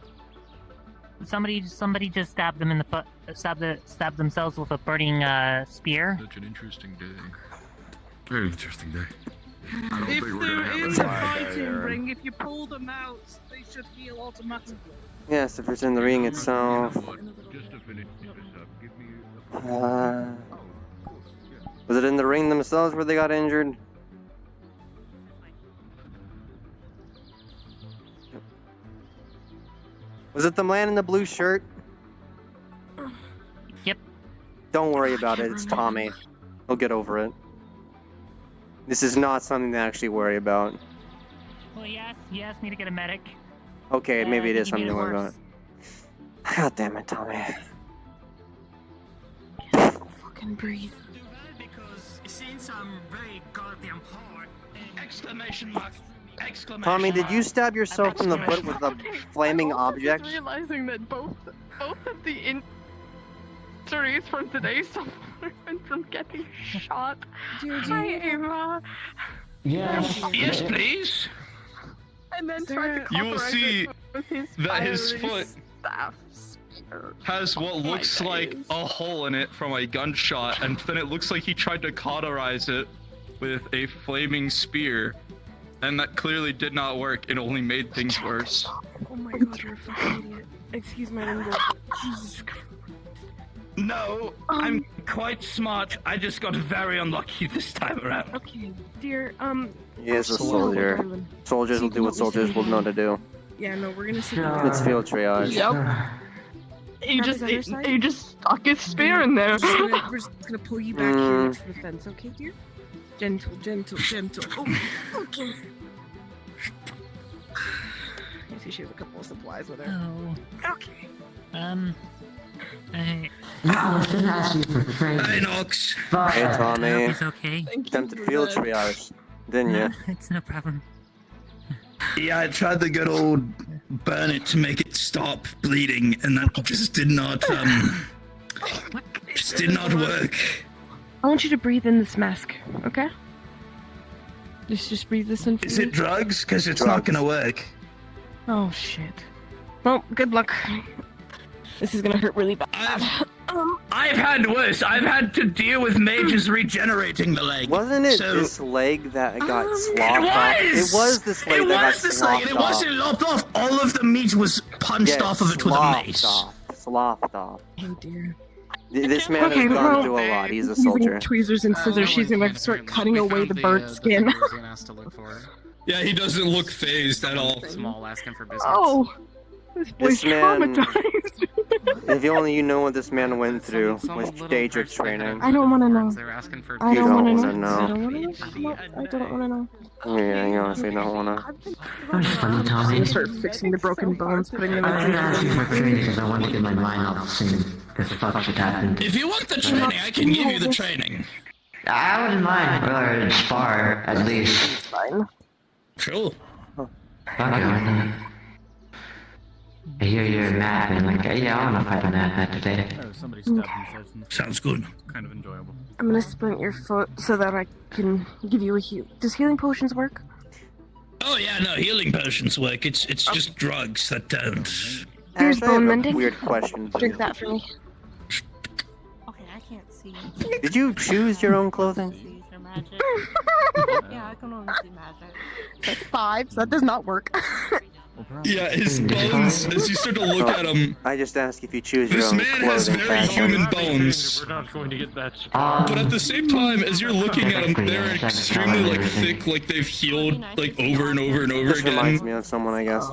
you, Somebody just stabbed them in the foot. Stabbed themselves with a burning spear. Such an interesting day. Very interesting day. I don't If think we're gonna there have is a a fight fighting there. ring, if you pull them out, they should heal automatically. Yes, if it's in the ring itself. Just to finish this up, give me Was it in the ring themselves where they got injured? Was it the man in the blue shirt? Yep. Don't worry about it, it's Tommy. He'll get over it. This is not something to actually worry about. Well, he asked me to get a medic. Okay, maybe it is he made something to worry worse. about. God damn it, Tommy. Fucking breathe. Because since I'm very goddamn hard, exclamation mark, exclamation Tommy, did you mark. stab yourself in the foot with a flaming object? Just realizing that both of the injuries from today so far and from getting shot. Hi, Ava. Yes, please. And then tried to You will cauterize see it with his that his fiery foot staff. has what looks like a hole in it from a gunshot, and then it looks like he tried to cauterize it with a flaming spear, and that clearly did not work. It only made things worse. Oh my god, you're a fucking idiot. Excuse my language. Jesus Christ. No, I'm quite smart. I just got very unlucky this time around. Okay, dear, He is a soldier. Soldiers will do what soldiers will know to do. Yeah, no, we're gonna see. It's field triage. Yep. He just stuck his spear in there. We're just gonna pull you back here next to the fence, okay, dear? Gentle, gentle, gentle. Oh, okay. You see, she has a couple of supplies with her. Oh. Okay. Hey. Hey, Nox. Hey, Tommy. He's okay. Attempted field triage, didn't you? It's no problem. Yeah, I tried the good old burn it to make it stop bleeding, and that just did not, just did not work. I want you to breathe in this mask, okay? Just breathe this in for Is me. it drugs? Because it's not gonna work. Oh, shit. Well, good luck. This is gonna hurt really bad. I've had worse. I've had to deal with mages regenerating the leg. Wasn't it this leg that got sloughed off? It was this leg that got sloughed off. It wasn't lopped off. All of the meat was punched off of it with a mace. Sloughed off. Oh dear. This man has gone through a lot. He's a soldier. Using tweezers and scissors, she's gonna start cutting away the bird skin. Yeah, he doesn't look phased at all. Small asking for business. Oh, this boy's This man, traumatized. if only you know what this man went through with Daedric training. I don't want to know. They're asking for I don't want to know. I don't want to know. I don't want to know. Yeah, you honestly don't want to. Funny, I'm Tommy. gonna start fixing the broken bones, putting them in I was gonna ask you for training because I want to get my mind off the scene. Because fuck should happen. If you want the training, I can give you the training. I wouldn't mind, or spar, at least. It's fine. Sure. Fuck it, I hear you're mad, and like, yeah, I wanna fight on that today. Somebody stabbed themselves in the Sounds good. Kind of enjoyable. I'm gonna splint your foot so that I can give you a heal. Does healing potions work? Oh yeah, no, healing potions work. It's just drugs that don't. Here's bone mending. Weird question. Drink that for me. Okay, I can't see. Did you choose your own clothing? Yeah, I can only see magic. That's 5, so that does not work. Yeah, his bones, as you start to look at him. I just asked if you choose your This own man clothing. has very fashion. human bones. We're not going to get that. But at the same time, as you're looking at them, they're extremely like thick, like they've healed like over and over and over This again. reminds me of someone, I guess.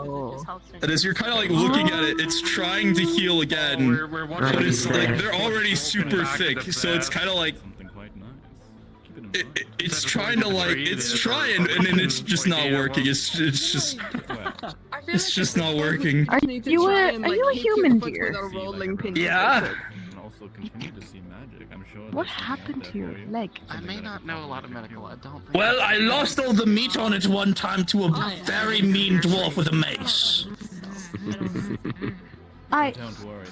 And as you're kind of like looking at it, it's trying to heal again, but it's like they're already super thick, so it's kind of like it's trying to like it's trying, and then it's just not working. It's just not working. Are you a human deer? Yeah. Also continue to see magic. I'm sure. What happened to your leg? I may not know a lot of medical. I don't think. Well, I lost all the meat on it one time to a very mean dwarf with a mace. Don't worry.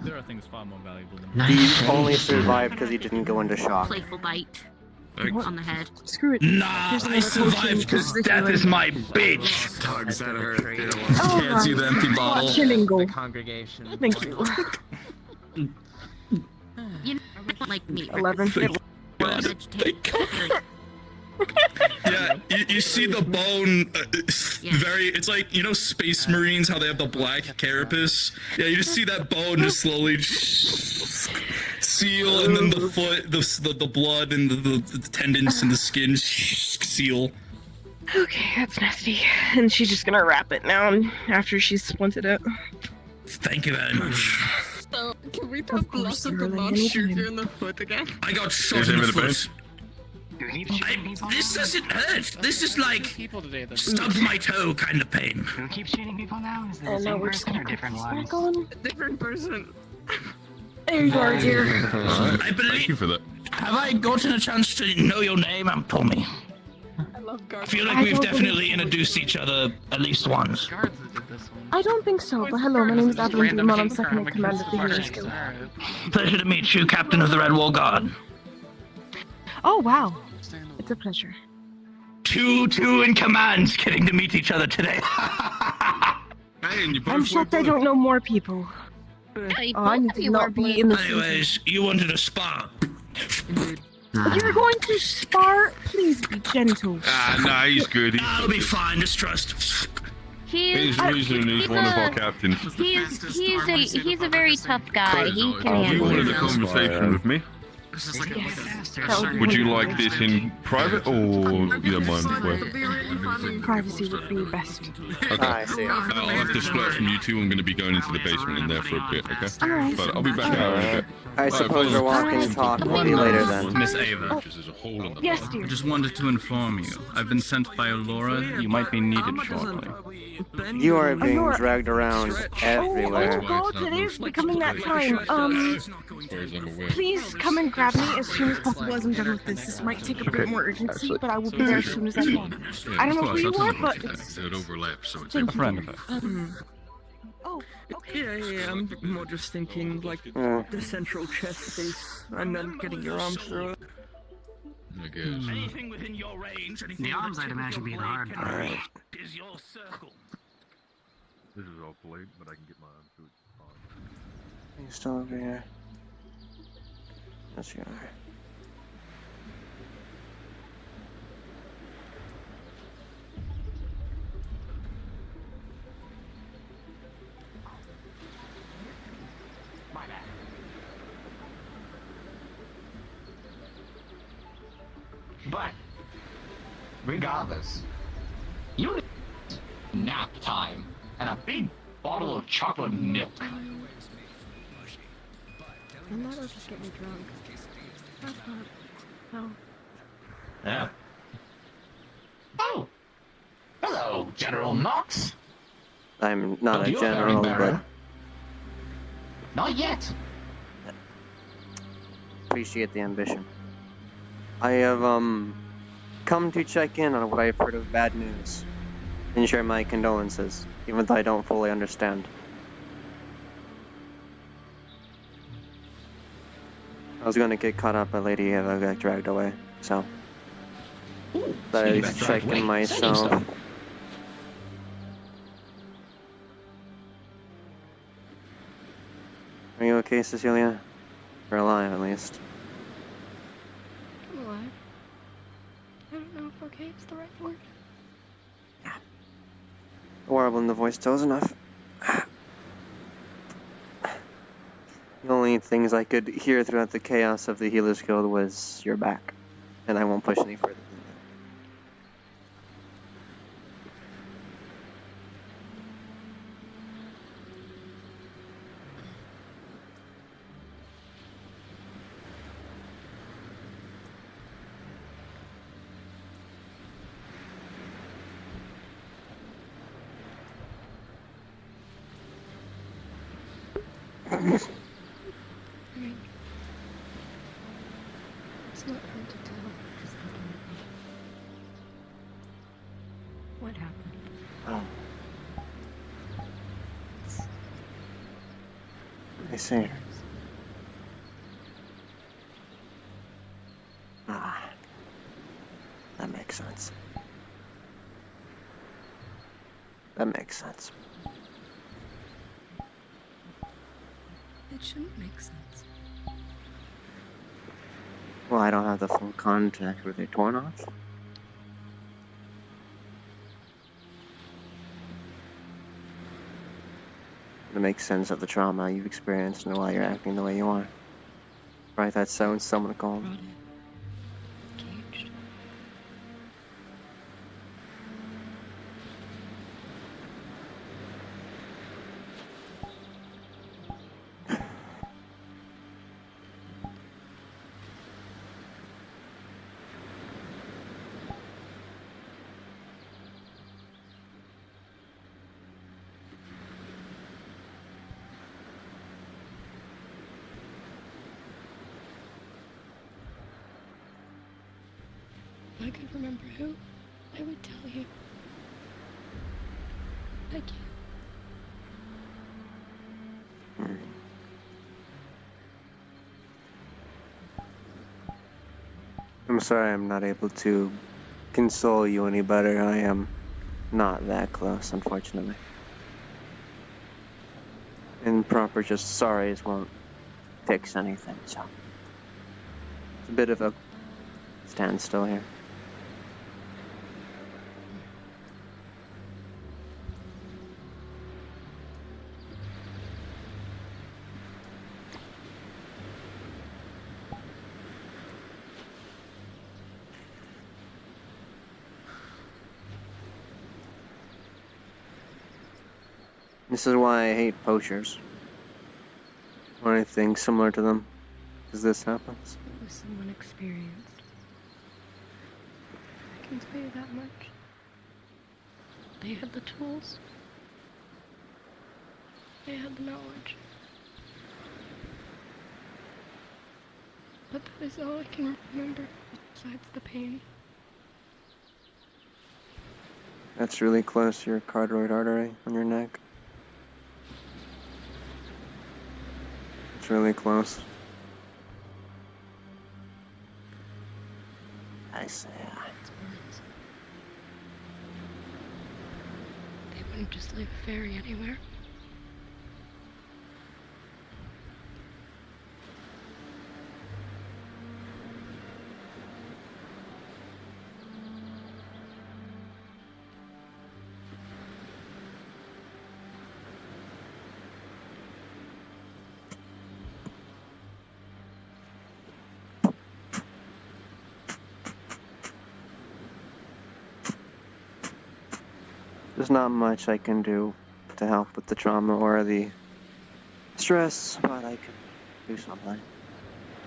There are things far more valuable than. He only survived because he didn't go into shock. Playful bite on the head. Screw it. Nah, I survived because death is my bitch. Tugs that hurt. Can't see the empty bottle. The congregation. Thank you. You don't like me. 11. Yeah, you see the bone, it's like, you know Space Marines, how they have the black carapace? Yeah, you just see that bone just slowly seal, and then the foot, the blood, and the tendons and the skin seal. Okay, that's nasty. And she's just gonna wrap it now after she's splinted it. Thank you very much. So, can we talk lots of about shoot you in the foot again? I got shot in the foot. This doesn't hurt. This is like stubbed my toe kind of pain. Who keeps shooting people now? Is it Oh the no, same we're just person gonna or different back ones? on. Different person. There you are, dear. I believe. Thank you for that. Have I gotten a chance to know your name, Tommy? I love guards. I feel like we've definitely introduced each other at least once. I don't think so, but hello, my name is Adeline Dumont. I'm second in command of the Heroes Guild. Pleasure to meet you, Captain of the Red Wall Guard. Oh, wow. It's a pleasure. Two in command, getting to meet each other today. Hey, and you both I'm shocked I don't know more people. I need to not be in the city. Anyways, you wanted a spa. If you're going to spar, please be gentle. Nah, he's good. I'll be fine, just trust. He's reasonably one of our captains. He's a very tough guy. He can You handle wanted a himself. conversation with me? Would you like this in private, or you don't mind? Privacy would be best. Okay. I see. I'll have to split from you two. I'm going to be going into the basement in there for a bit, okay? Alright. But I'll be back out in a bit. I suppose we're walking and talk. We'll be later then. Miss Ava. Yes, dear. I just wanted to inform you. I've been sent by Aurora. You might be needed shortly. You are being dragged around everywhere. Oh god, it is becoming that time. Please come and grab me as soon as possible as I'm done with this. This might take a bit more urgency, but I will be there as soon as I can. I don't know who you are, but it's... It overlaps, so it's Thank you. Friend of ours. Oh, Yeah, I'm more just thinking like the central chest space and then getting your arms through it. I guess. Anything within your range, The arms, I'd imagine, be the hard part. Alright. is your circle. This is all polite, but I can get my arm through it. He's still over here. Yes, you are. But, regardless, you need nap time and a big bottle of chocolate milk. And that'll just get me drunk. That's not... No. Yeah. Oh! Hello, General Knox. I'm not a You're faring general, better. Not yet. Appreciate the ambition. I have, come to check in on what I've heard of bad news and share my condolences, even though I don't fully understand. I was gonna get caught up, but Lady Eva got dragged away, so. But at least check in myself. Are you okay, Cecilia? You're alive, at least. I'm alive. I don't know if okay is the right word. Warble in the voice tells enough. The only things I could hear throughout the chaos of the Healers Guild was your back, and I won't push any further than that. I mean, it's not hard to tell just looking at me. What happened? Oh. I see. Ah. That makes sense. That makes sense. It shouldn't make sense. Well, I don't have the full contact. Were they torn off? It makes sense of the trauma you've experienced and why you're acting the way you are. Right, that sounds someone called. Caged. If I could remember who, I would tell you. I can't. I'm sorry I'm not able to console you any better. I am not that close, unfortunately. And proper just sorries won't fix anything, so. It's a bit of a standstill here. This is why I hate poachers. Or anything similar to them. Because this happens. It was someone experienced. I can tell you that much. They had the tools. They had the knowledge. But that is all I can remember, besides the pain. That's really close to your carotid artery on your neck. It's really close. I see. It's burns. They wouldn't just leave a fairy anywhere. There's not much I can do to help with the trauma or the stress, but I can do something.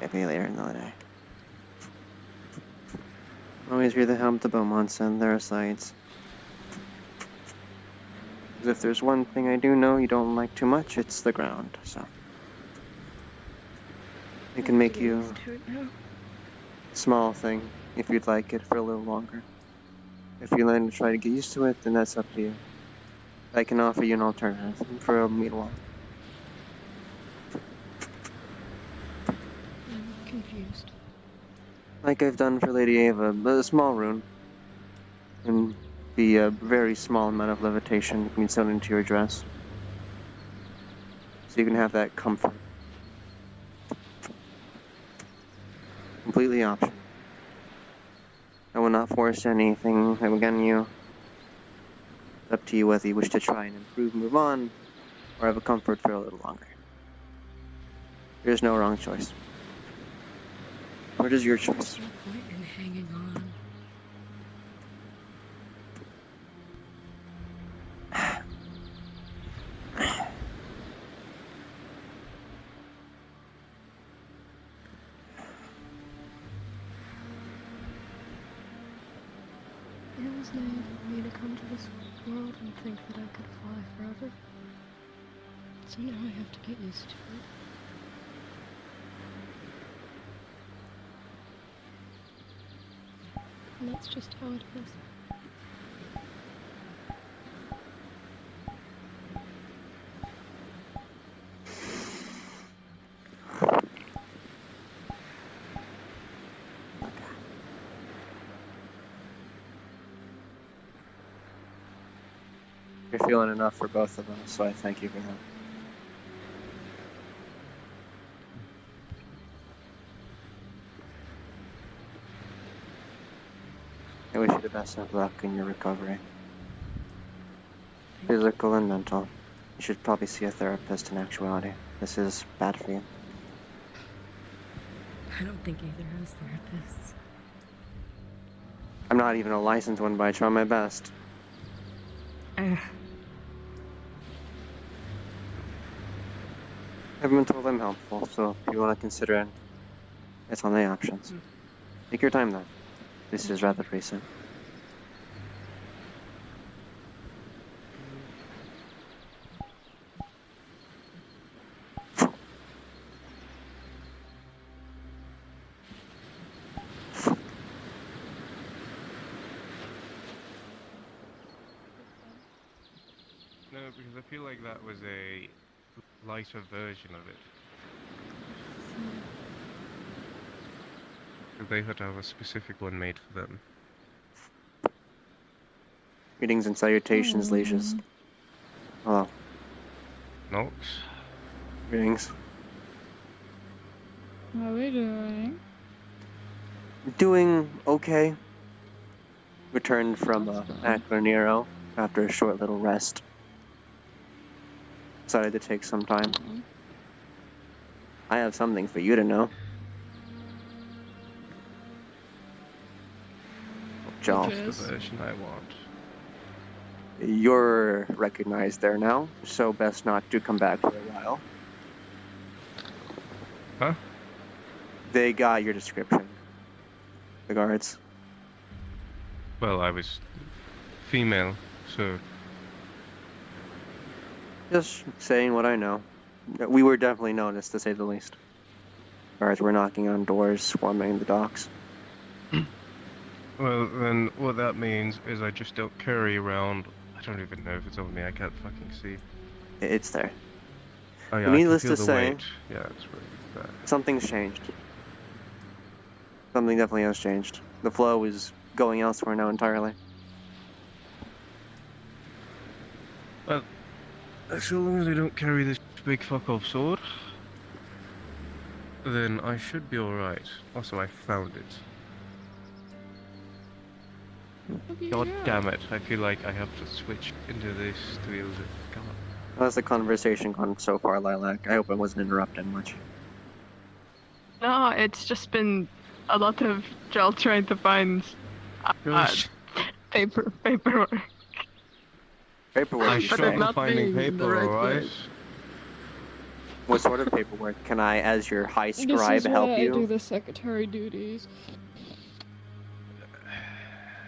Maybe later in the day. Always here to help the Beaumonts and their sides. Because if there's one thing I do know you don't like too much, it's the ground, so. I can make you a small thing if you'd like it for a little longer. If you learn to try to get used to it, then that's up to you. I can offer you an alternative for a meanwhile. I'm confused. Like I've done for Lady Ava, a small rune. And be a very small amount of levitation can be sewn into your dress. So you can have that comfort. Completely optional. I will not force anything again you. It's up to you whether you wish to try and improve, move on, or have a comfort for a little longer. There's no wrong choice. What is your choice? There's no point in hanging on. It was naive of me to come to this world and think that I could fly forever. So now I have to get used to it. And that's just how it is. You're feeling enough for both of them, so I thank you for that. I wish you the best of luck in your recovery. Physical and mental. You should probably see a therapist in actuality. This is bad for you. I don't think Aether has therapists. I'm not even a licensed one, but I try my best. I haven't been told I'm helpful, so if you want to consider it, it's on the options. Take your time, though. This is rather recent. No, because I feel like that was a lighter version of it. They had to have a specific one made for them. Greetings and salutations, lieges. Hello. Nox? Greetings. How are we doing? Doing okay. Returned from Acronero after a short little rest. Decided to take some time. I have something for you to know. Joel. That's the version I want. You're recognized there now, so best not to come back for a while. Huh? They got your description. The guards. Well, I was female, so... Just saying what I know. We were definitely noticed, to say the least. Guards were knocking on doors, swarming the docks. Well, then what that means is I just don't carry around... I don't even know if it's on me, I can't fucking see. It's there. Oh yeah, Needless I can to feel the say, weight. Yeah, it's right, it's there. something's changed. Something definitely has changed. The flow is going elsewhere now entirely. Well, so long as I don't carry this big fuck-off sword, then I should be alright. Also, I found it. God damn it, I feel like I have to switch into this to be able to... God. How's the conversation gone so far, Lilac? I hope it wasn't interrupted much. No, it's just been a lot of Joel trying to find paperwork. Paperwork. I you should say? be finding paper, alright? What sort of paperwork? Can I, as your high scribe, This is help why you? I do the secretary duties.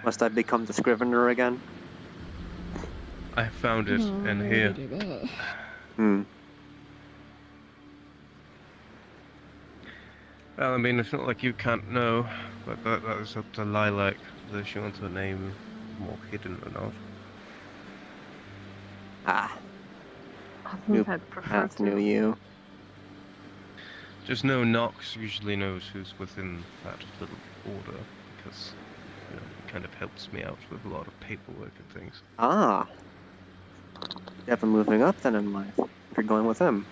Must I become the scrivener again? I found it in here. Well, I mean, it's not like you can't know, but that is up to Lilac whether she wants her name more hidden or not. Ah. I think I'd prefer That's to. new you. Just know Nox usually knows who's within that little order, because, you know, it kind of helps me out with a lot of paperwork and things. Ah. Definitely moving up then in life. If you're going with him.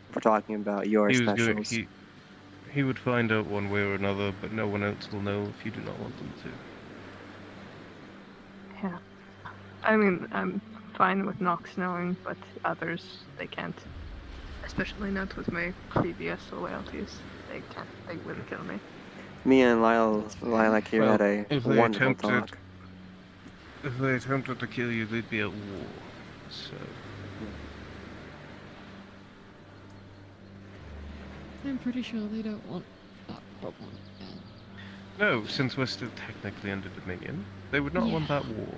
If we're talking about your specials. He would find out one way or another, but no one else will know if you do not want them to. Yeah. I mean, I'm fine with Nox knowing, but others, they can't. Especially not with my previous loyalties. They can't. They will kill me. Me and Lilac here had a wonderful talk. If they attempted to kill you, they'd be at war, so... I'm pretty sure they don't want that problem. No, since we're still technically under Dominion, they would not want that war.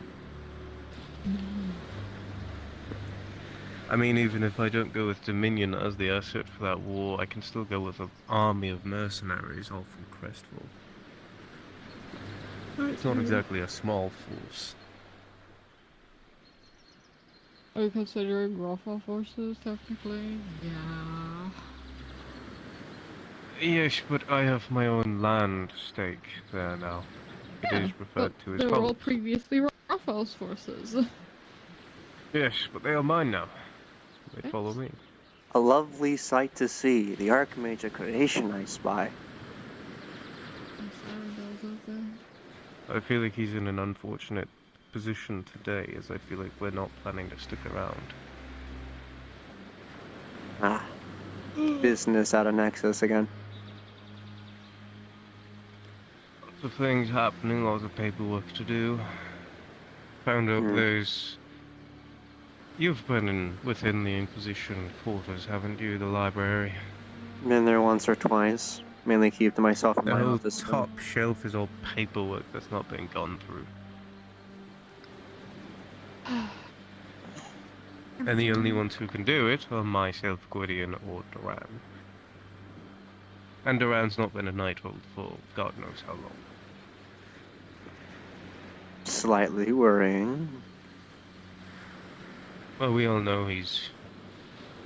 No. I mean, even if I don't go with Dominion as the asset for that war, I can still go with an army of mercenaries, all from Crestville. It's not exactly a small force. Are you considering Rafa forces, technically? Yeah. Yes, but I have my own land stake there now. It is referred to as They were all Poland. previously Rafa's forces. Yes, but they are mine now. They follow me. A lovely sight to see. The Archmage of creation I spy. I feel like he's in an unfortunate position today, as I feel like we're not planning to stick around. Ah. Business out of Nexus again. Lots of things happening, lots of paperwork to do. Found out there's... You've been within the Inquisition quarters, haven't you? The library. Been there once or twice. Mainly keep to myself in my whole office. top shelf is all paperwork that's not been gone through. And the only ones who can do it are myself, Gwydion, or Duran. And Duran's not been a Nighthold for God knows how long. Slightly worrying. Well, we all know he's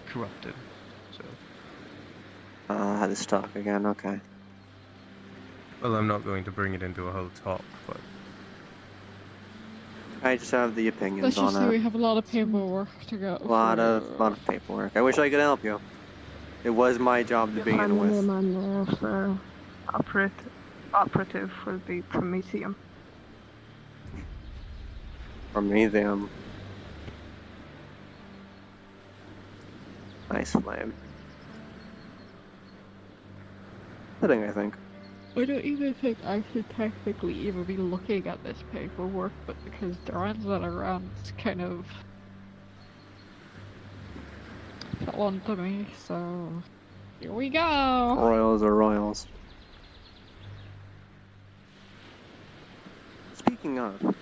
corrupted, so... Had this talk again, okay. Well, I'm not going to bring it into a whole talk, but... I just have the opinions Let's on just say we have a lot of paperwork to go. A lot of paperwork. I wish I could help you. It was my job to begin with. I'm on there for operative for the Prometheum. Prometheum. Nice flame. Fitting, I think. I don't even think I should technically even be looking at this paperwork, but because Duran's not around, it's kind of fell onto me, so here we go. Royals are royals. Speaking of,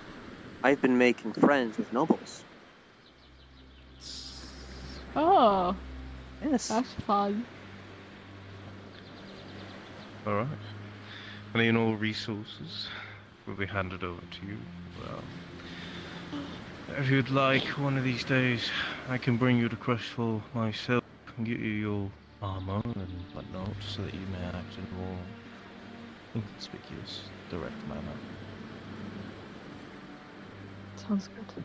I've been making friends with nobles. Oh. Yes. That's fun. Alright. Any and all resources will be handed over to you. Well, if you'd like, one of these days, I can bring you to Crestfall myself and get you your armor and whatnot, so that you may act in a more inconspicuous, direct manner. Sounds good.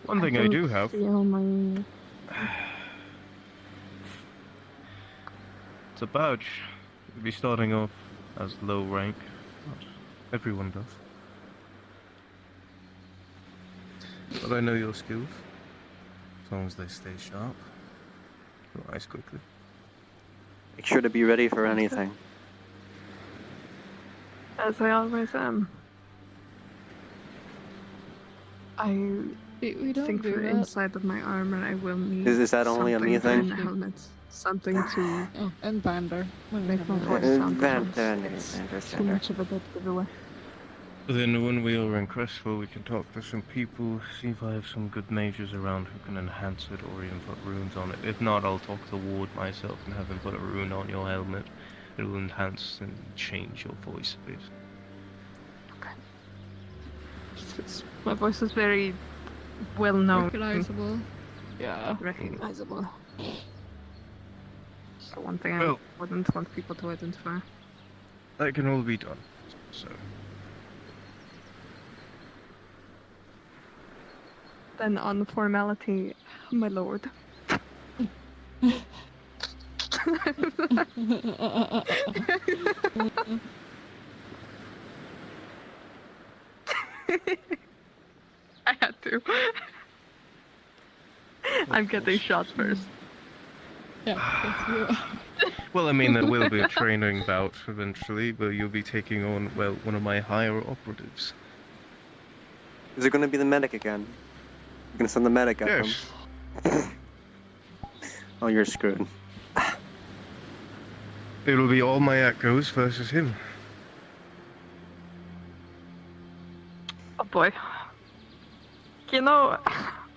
One thing I do have... My... It's a badge. You'll be starting off as low rank, but everyone does. But I know your skills, as long as they stay sharp. Rise quickly. Make sure to be ready for anything. As I always am. I we don't think do for that. inside of my armor I will need Is that only a me thing? helmets. Something to and Vander. make my voice sound Vander, too much of a dead giveaway. Then when we are in Crestful, we can talk to some people, see if I have some good mages around who can enhance it or even put runes on it. If not, I'll talk to Ward myself and have him put a rune on your helmet. It will enhance and change your voice a bit. My voice is very well known. Recognizable. Yeah. Recognizable. So one thing I wouldn't want people to identify. That can all be done, so... Then on formality, my lord. I had to. I'm getting shot first. Yeah, Well, I mean, there will be a training bout eventually, but you'll be taking on, well, one of my higher operatives. Is it going to be the medic again? You're going to send the medic at Yes. him? Oh, you're screwed. It'll be all my echoes versus him. Oh boy. You know...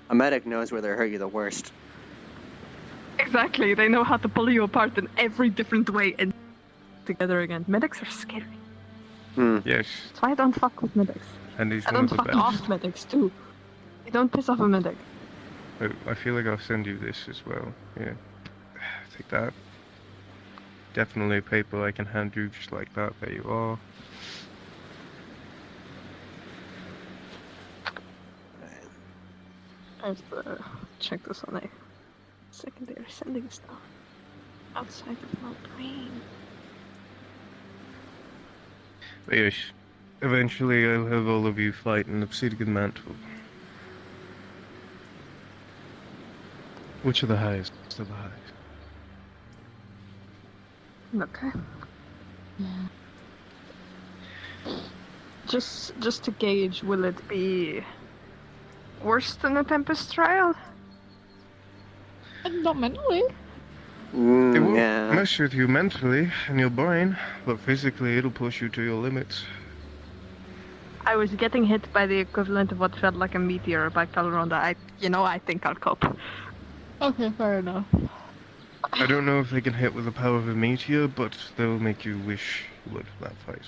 A medic knows where they hurt you the worst. Exactly, they know how to pull you apart in every different way and together again. Medics are scary. Yes. That's why I don't fuck with medics. And he's I one don't of the fuck best. off medics too. You don't piss off a medic. Oh, I feel like I'll send you this as well. Yeah. Take that. Definitely a paper I can hand you just like that. There you are. I have to check this on a secondary sending stuff. Outside of my brain. But yes. Eventually I'll have all of you fight in Obsidian Mantle. Which are the highest? Still the highest. Okay. Just to gauge, will it be worse than the Tempest trial? Not mentally. It will yeah. mess with you mentally and your brain, but physically it'll push you to your limits. I was getting hit by the equivalent of what felt like a meteor by Calronda. I think I'll cope. Okay, fair enough. I don't know if they can hit with the power of a meteor, but they'll make you wish you would that fight.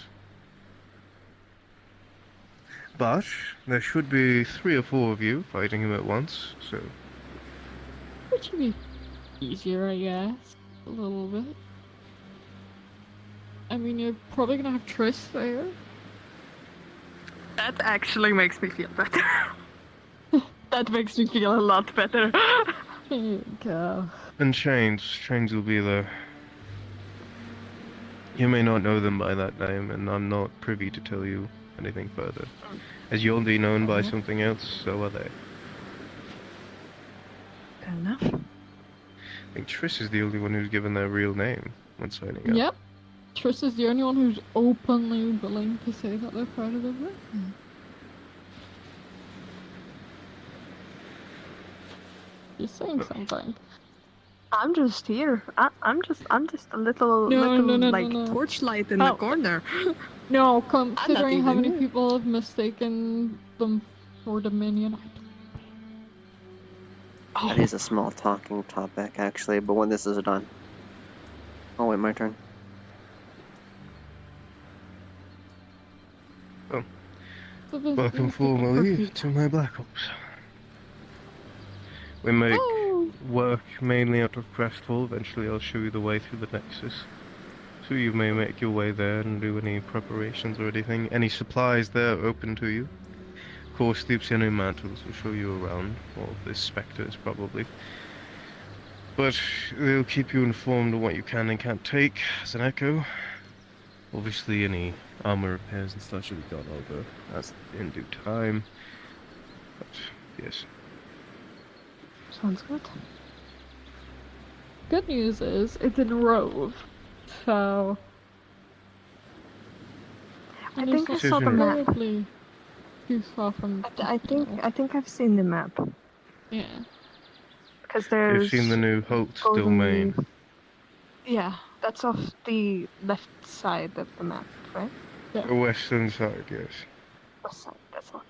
But there should be 3 or 4 of you fighting him at once, so... Which would be easier, I guess. A little bit. I mean, you're probably gonna have Triss there. That actually makes me feel better. That makes me feel a lot better. There you go. And Chains will be there. You may not know them by that name, and I'm not privy to tell you anything further. As you'll be known by something else, so are they. Fair enough. I think Triss is the only one who's given their real name when signing up. Yep. Triss is the only one who's openly willing to say that they're proud of it. You're saying something. I'm just here. I'm just a little torchlight in the corner. No, considering how many even- people have mistaken them for Dominion. That is a small talking topic, actually, but when this is done... Oh, wait, my turn. Oh. Welcome formally to my Black Ops. We make work mainly out of Crestfall. Eventually I'll show you the way through the Nexus. So you may make your way there and do any preparations or anything. Any supplies there open to you. Of course, the Obsidian Mantles will show you around, or the Spectres probably. But they'll keep you informed of what you can and can't take as an echo. Obviously any armor repairs and stuff should be gone over as in due time. But yes. Sounds good. Good news is it's in Rove, so I think I saw the map. terribly too far from. I think I've seen the map. Yeah. Because there's. You've seen the new Holt golden domain. leaf. Yeah, that's off the left side of the map, right? The western side, yes. That's all.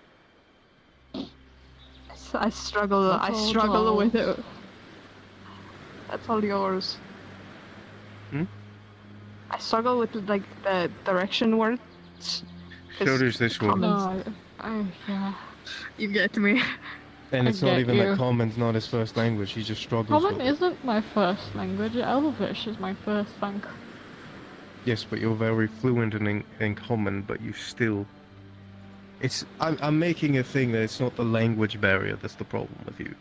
I struggle. That's I all struggle with yours. it. That's all yours. Hmm? I struggle with like the direction words. So does this one. No, yeah. You get me. And I it's not get even you. that Common's not his first language, he just struggles Common with it. isn't my first language. Elvish is my first language. Yes, but you're very fluent in Common, but you still... I'm making a thing that it's not the language barrier that's the problem with you.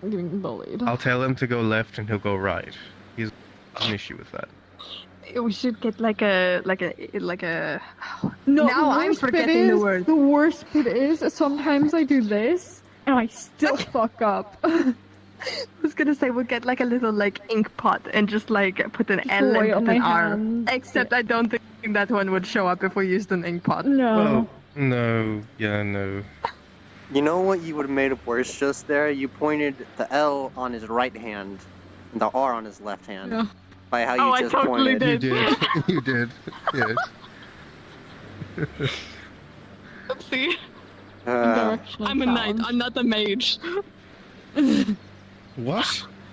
I'm getting bullied. I'll tell him to go left and he'll go right. He's an issue with that. We should get like a. No, Now I'm forgetting the word. The worst bit is sometimes I do this and I still fuck up. I was gonna say we'll get like a little like ink pot and just like put an L Toy and on put an my R. hand. Except I don't think that one would show up if we used an ink pot. No. No, yeah, no. You know what you would have made it worse just there? You pointed the L on his right hand and the R on his left hand. Yeah. By how you Oh, I just totally pointed. did. You did. You did. Yes. Oopsie. I'm a knight. I'm not a mage. What?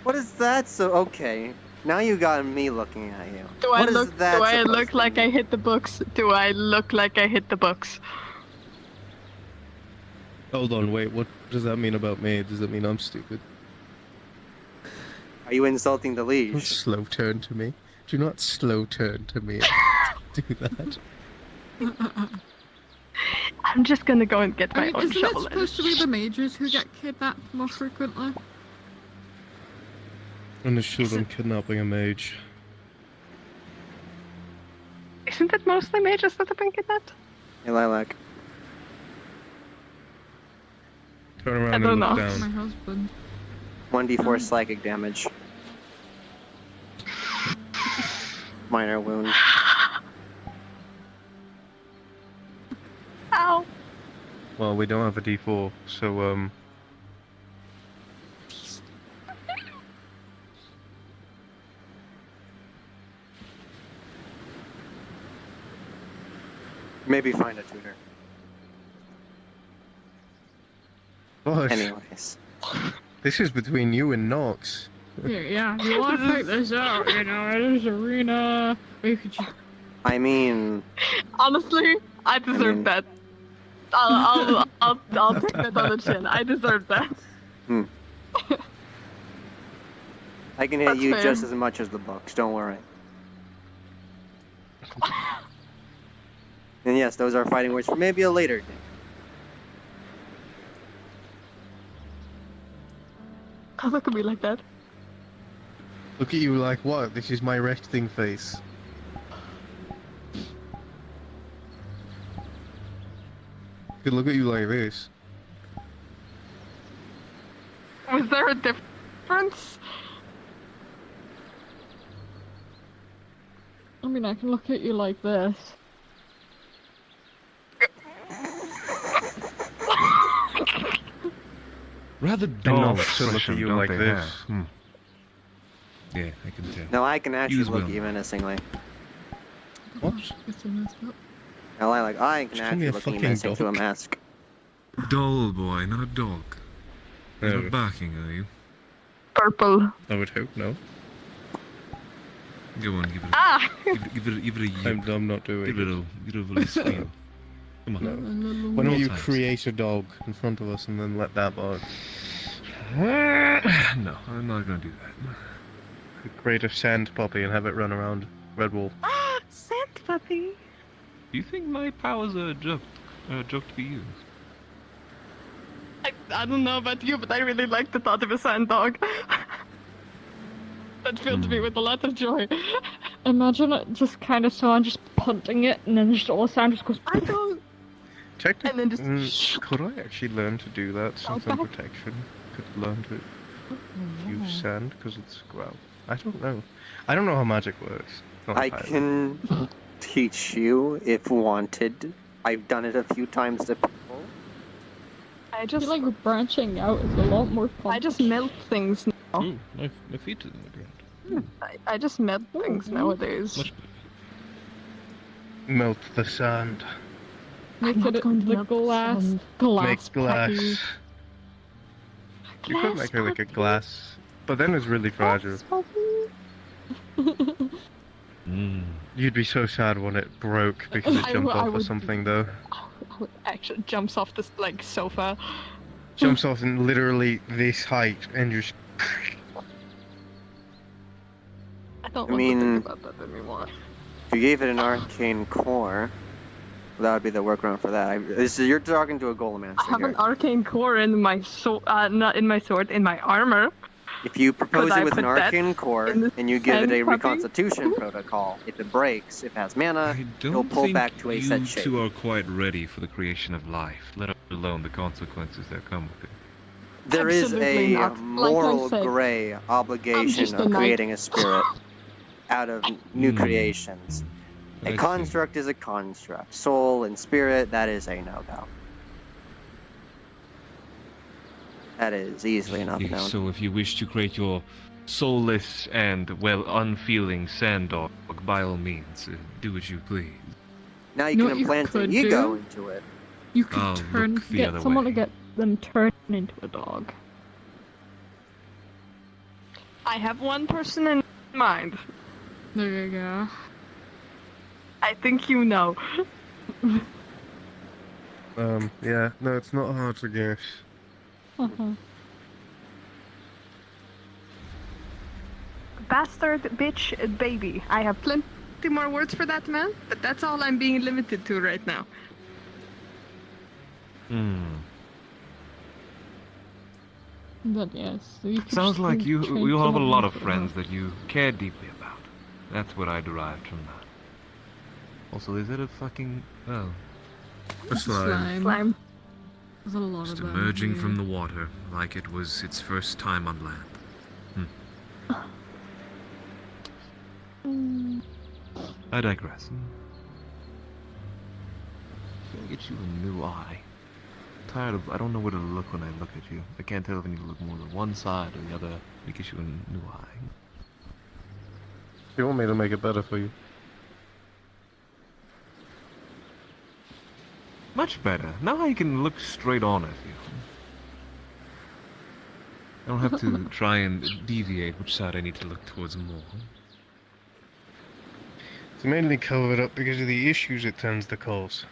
What is that? So okay. Now you got me looking at you. Do What I is look? that Do I supposed look to like mean? I hit the books? Do I look like I hit the books? Hold on, wait, what does that mean about me? Does that mean I'm stupid? Are you insulting the Don't liege? slow turn to me. Do not slow turn to me. Do that. I'm just gonna go and get I my mean, own isn't it shovel. supposed to be the mages who get kidnapped more frequently? Understood, I'm kidnapping a mage. Isn't it mostly mages that have been kidnapped? Hey, Lilac. Turn I around don't and look know. down. My husband. 1d4 psychic damage. Minor wound. Ow! Well, we don't have a D4, so Maybe find a tutor. Gosh, Anyways. this is between you and Nox. Yeah, you want to take this out, you know, there's arena. We could just... I mean, Honestly, I deserve mean- that. I'll take that on the chin. I deserve that. I can hit That's you fair. just as much as the books, don't worry. And yes, those are fighting words for maybe a later day. Don't look at me like that. Look at you like what? This is my resting face. Could look at you like this. Was there a difference? I mean, I can look at you like this. Rather dull Enough to look at expression, you don't like they this. have? Hmm. Yeah, I can tell. No, I can actually Use look will. at you menacingly. What? It's a mess up. No, I can Just call me actually a look at you fucking menacing through a dog. mask. Dull boy, not a dog. You're No. not barking, are you? Purple. I would hope no. Go on, give it. Ah! Give it a yip. I'm not doing Give it a little squeal. Come on. No. Why don't you create a dog in front of us and then let that bark? No, I'm not gonna do that. Create a sand puppy and have it run around Redwall. Ah, sand puppy. Do you think my powers are a joke to be used? I don't know about you, but I really like the thought of a sand dog. That filled me with a lot of joy. Imagine it just kind of someone just punting it, and then just all the sound just goes. I don't. Check And then just. Could I actually learn to do that since I'm back. protection? Could learn to use sand because it's grout. I don't know. I don't know how magic works. Not I entirely. can teach you if wanted. I've done it a few times to people. I I just. feel like branching out is a lot more fun. I just melt things now. Ooh, my feet is in the ground. I just melt things nowadays. Much melt the sand. Make it the glass. Make glass. putty. You could make it like a glass, but then it's really fragile. You'd be so sad when it broke because it jumped off or something, though. Actually, jumps off this like sofa. Jumps off in literally this height and just. I don't I want mean, to think about that anymore. If you gave it an arcane core, that would be the workaround for that. You're talking to a golemancer I have here. an arcane core in my not in my sword, in my armor. If you propose Could it I with an put that arcane core in the and you give it a sand puppy? reconstitution protocol, if it breaks, if it has mana, it'll pull back to a set shape. You two are quite ready for the creation of life, let alone the consequences that come with it. There Absolutely is a not. Like I moral said, gray I'm obligation just a of knight. creating a spirit out of new creations. I A see. construct is a construct. Soul and spirit, that is a no-go. That is easily enough known. So if you wish to create your soulless and, well, unfeeling sand dog, by all means, do what you please. Now You you know can what you implant an could ego do? into it. You could I'll turn, look the get other someone way. to get them turned into a dog. I have one person in mind. There you go. I think you know. Yeah, no, it's not hard to guess. Bastard, bitch, baby. I have plenty more words for that man, but that's all I'm being limited to right now. But yes, so you could Sounds just like train you have a someone lot of into friends that you care deeply about. That's what I derived from that. Also, is it a fucking... oh. A slime. Slime. There's a lot Just of them emerging here. from the water like it was its first time on land. I digress. Gonna get you a new eye. Tired of... I don't know where to look when I look at you. I can't tell if I need to look more to one side or the other. Let me get you a new eye. You want me to make it better for you? Much better. Now I can look straight on at you. I don't have to try and deviate which side I need to look towards more. It's mainly covered up because of the issues it tends to cause.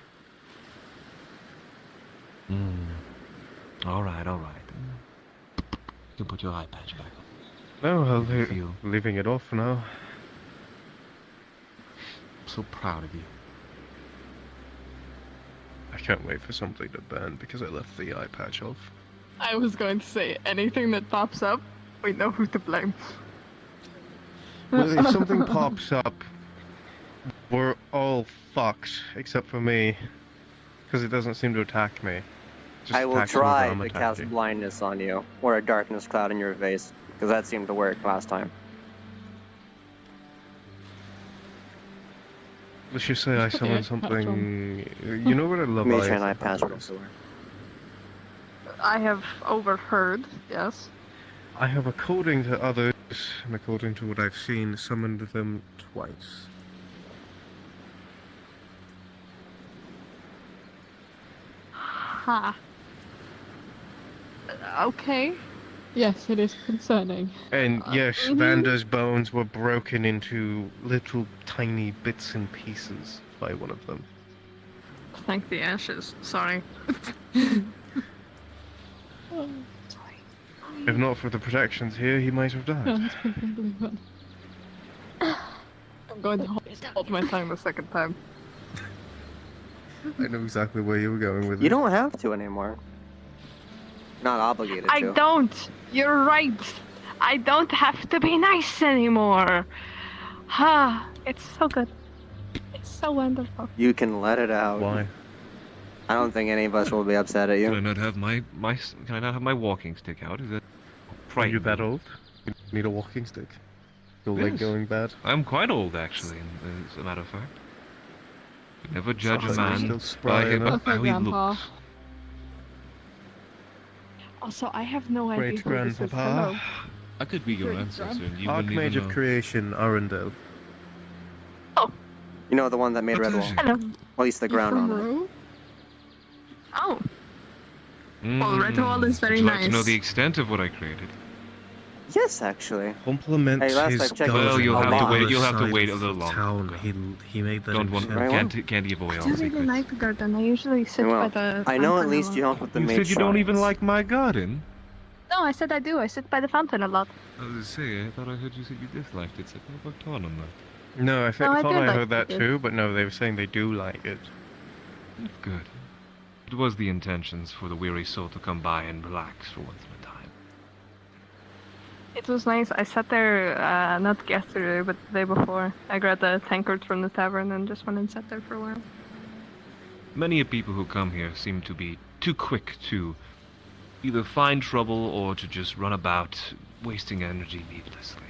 Alright. You can put your eye patch back on. No, How do you feel? leaving it off now. I'm so proud of you. I can't wait for something to burn because I left the eye patch off. I was going to say, anything that pops up, we know who to blame. Well, if something pops up, we're all fucked, except for me. Because it doesn't seem to attack me. Just I will attacks whoever try I'm to cast attacking. blindness on you, or a darkness cloud in your face, because that seemed to work last time. Let's just say I Just put the summon eye patch something... You know what I love? Mage hand eye patch I have overheard, yes. I have, according to others, and according to what I've seen, summoned them twice. Ha. Okay. Yes, it is concerning. And yes, mhm. Vanda's bones were broken into little tiny bits and pieces by one of them. Thank the ashes. Sorry. If not for the protections here, he might have died. That's probably what. I'm going to hold my tongue the second time. I know exactly where you were going with it. You don't have to anymore. Not obligated I to. don't. You're right. I don't have to be nice anymore. Ha. It's so good. It's so wonderful. You can let it out. Why? I don't think any of us will be upset at you. Can I not have my walking stick out? Is that Are you that old? You need a walking stick? Your leg Yes. going bad? I'm quite old, actually, as a matter of fact. You never judge a Sounds like you're man still spry by enough. how he Grandpa. looks. Also, I have no idea who this is. Great-grandpapa. Hello. I could be your Great ancestor, and you Archmage wouldn't even of know. Creation, Arundel. You know, the one that made Redwall. Hello. At least the ground on it. Oh. Well, Redwall is very Would you like nice. to know the extent of what I created? Yes, actually. Compliment Hey, last his I checked, Well, you'll have to wait. You'll have to side wait a of little the longer. town. He made that. Don't want himself. can't give away I all don't the really secrets. like the garden. I usually sit by the. I know at fountain a least lot. you helped with the You maid said you don't even shrines. like my garden. No, I said I do. I sit by the fountain a lot. I was gonna say, I thought I heard you said you disliked it. So I worked on that. No, I No, I thought did I like heard that it. too, but no, they were saying they do like it. Good. It was the intentions for the weary soul to come by and relax for once in a time. It was nice. I sat there, not yesterday, but the day before. I grabbed a tankard from the tavern and just went and sat there for a while. Many of people who come here seem to be too quick to either find trouble or to just run about, wasting energy needlessly.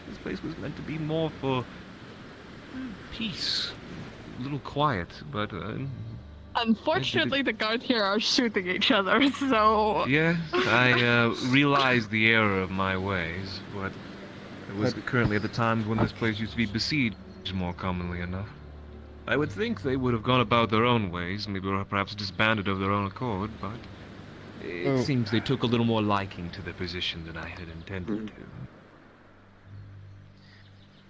This place was meant to be more for peace, a little quiet, but Unfortunately, the guard here are shooting each other, so... yeah, I realize the error of my ways, but it was currently at the times when this place used to be besieged more commonly enough. I would think they would have gone about their own ways, maybe perhaps disbanded of their own accord, but it seems they took a little more liking to the position than I had intended to.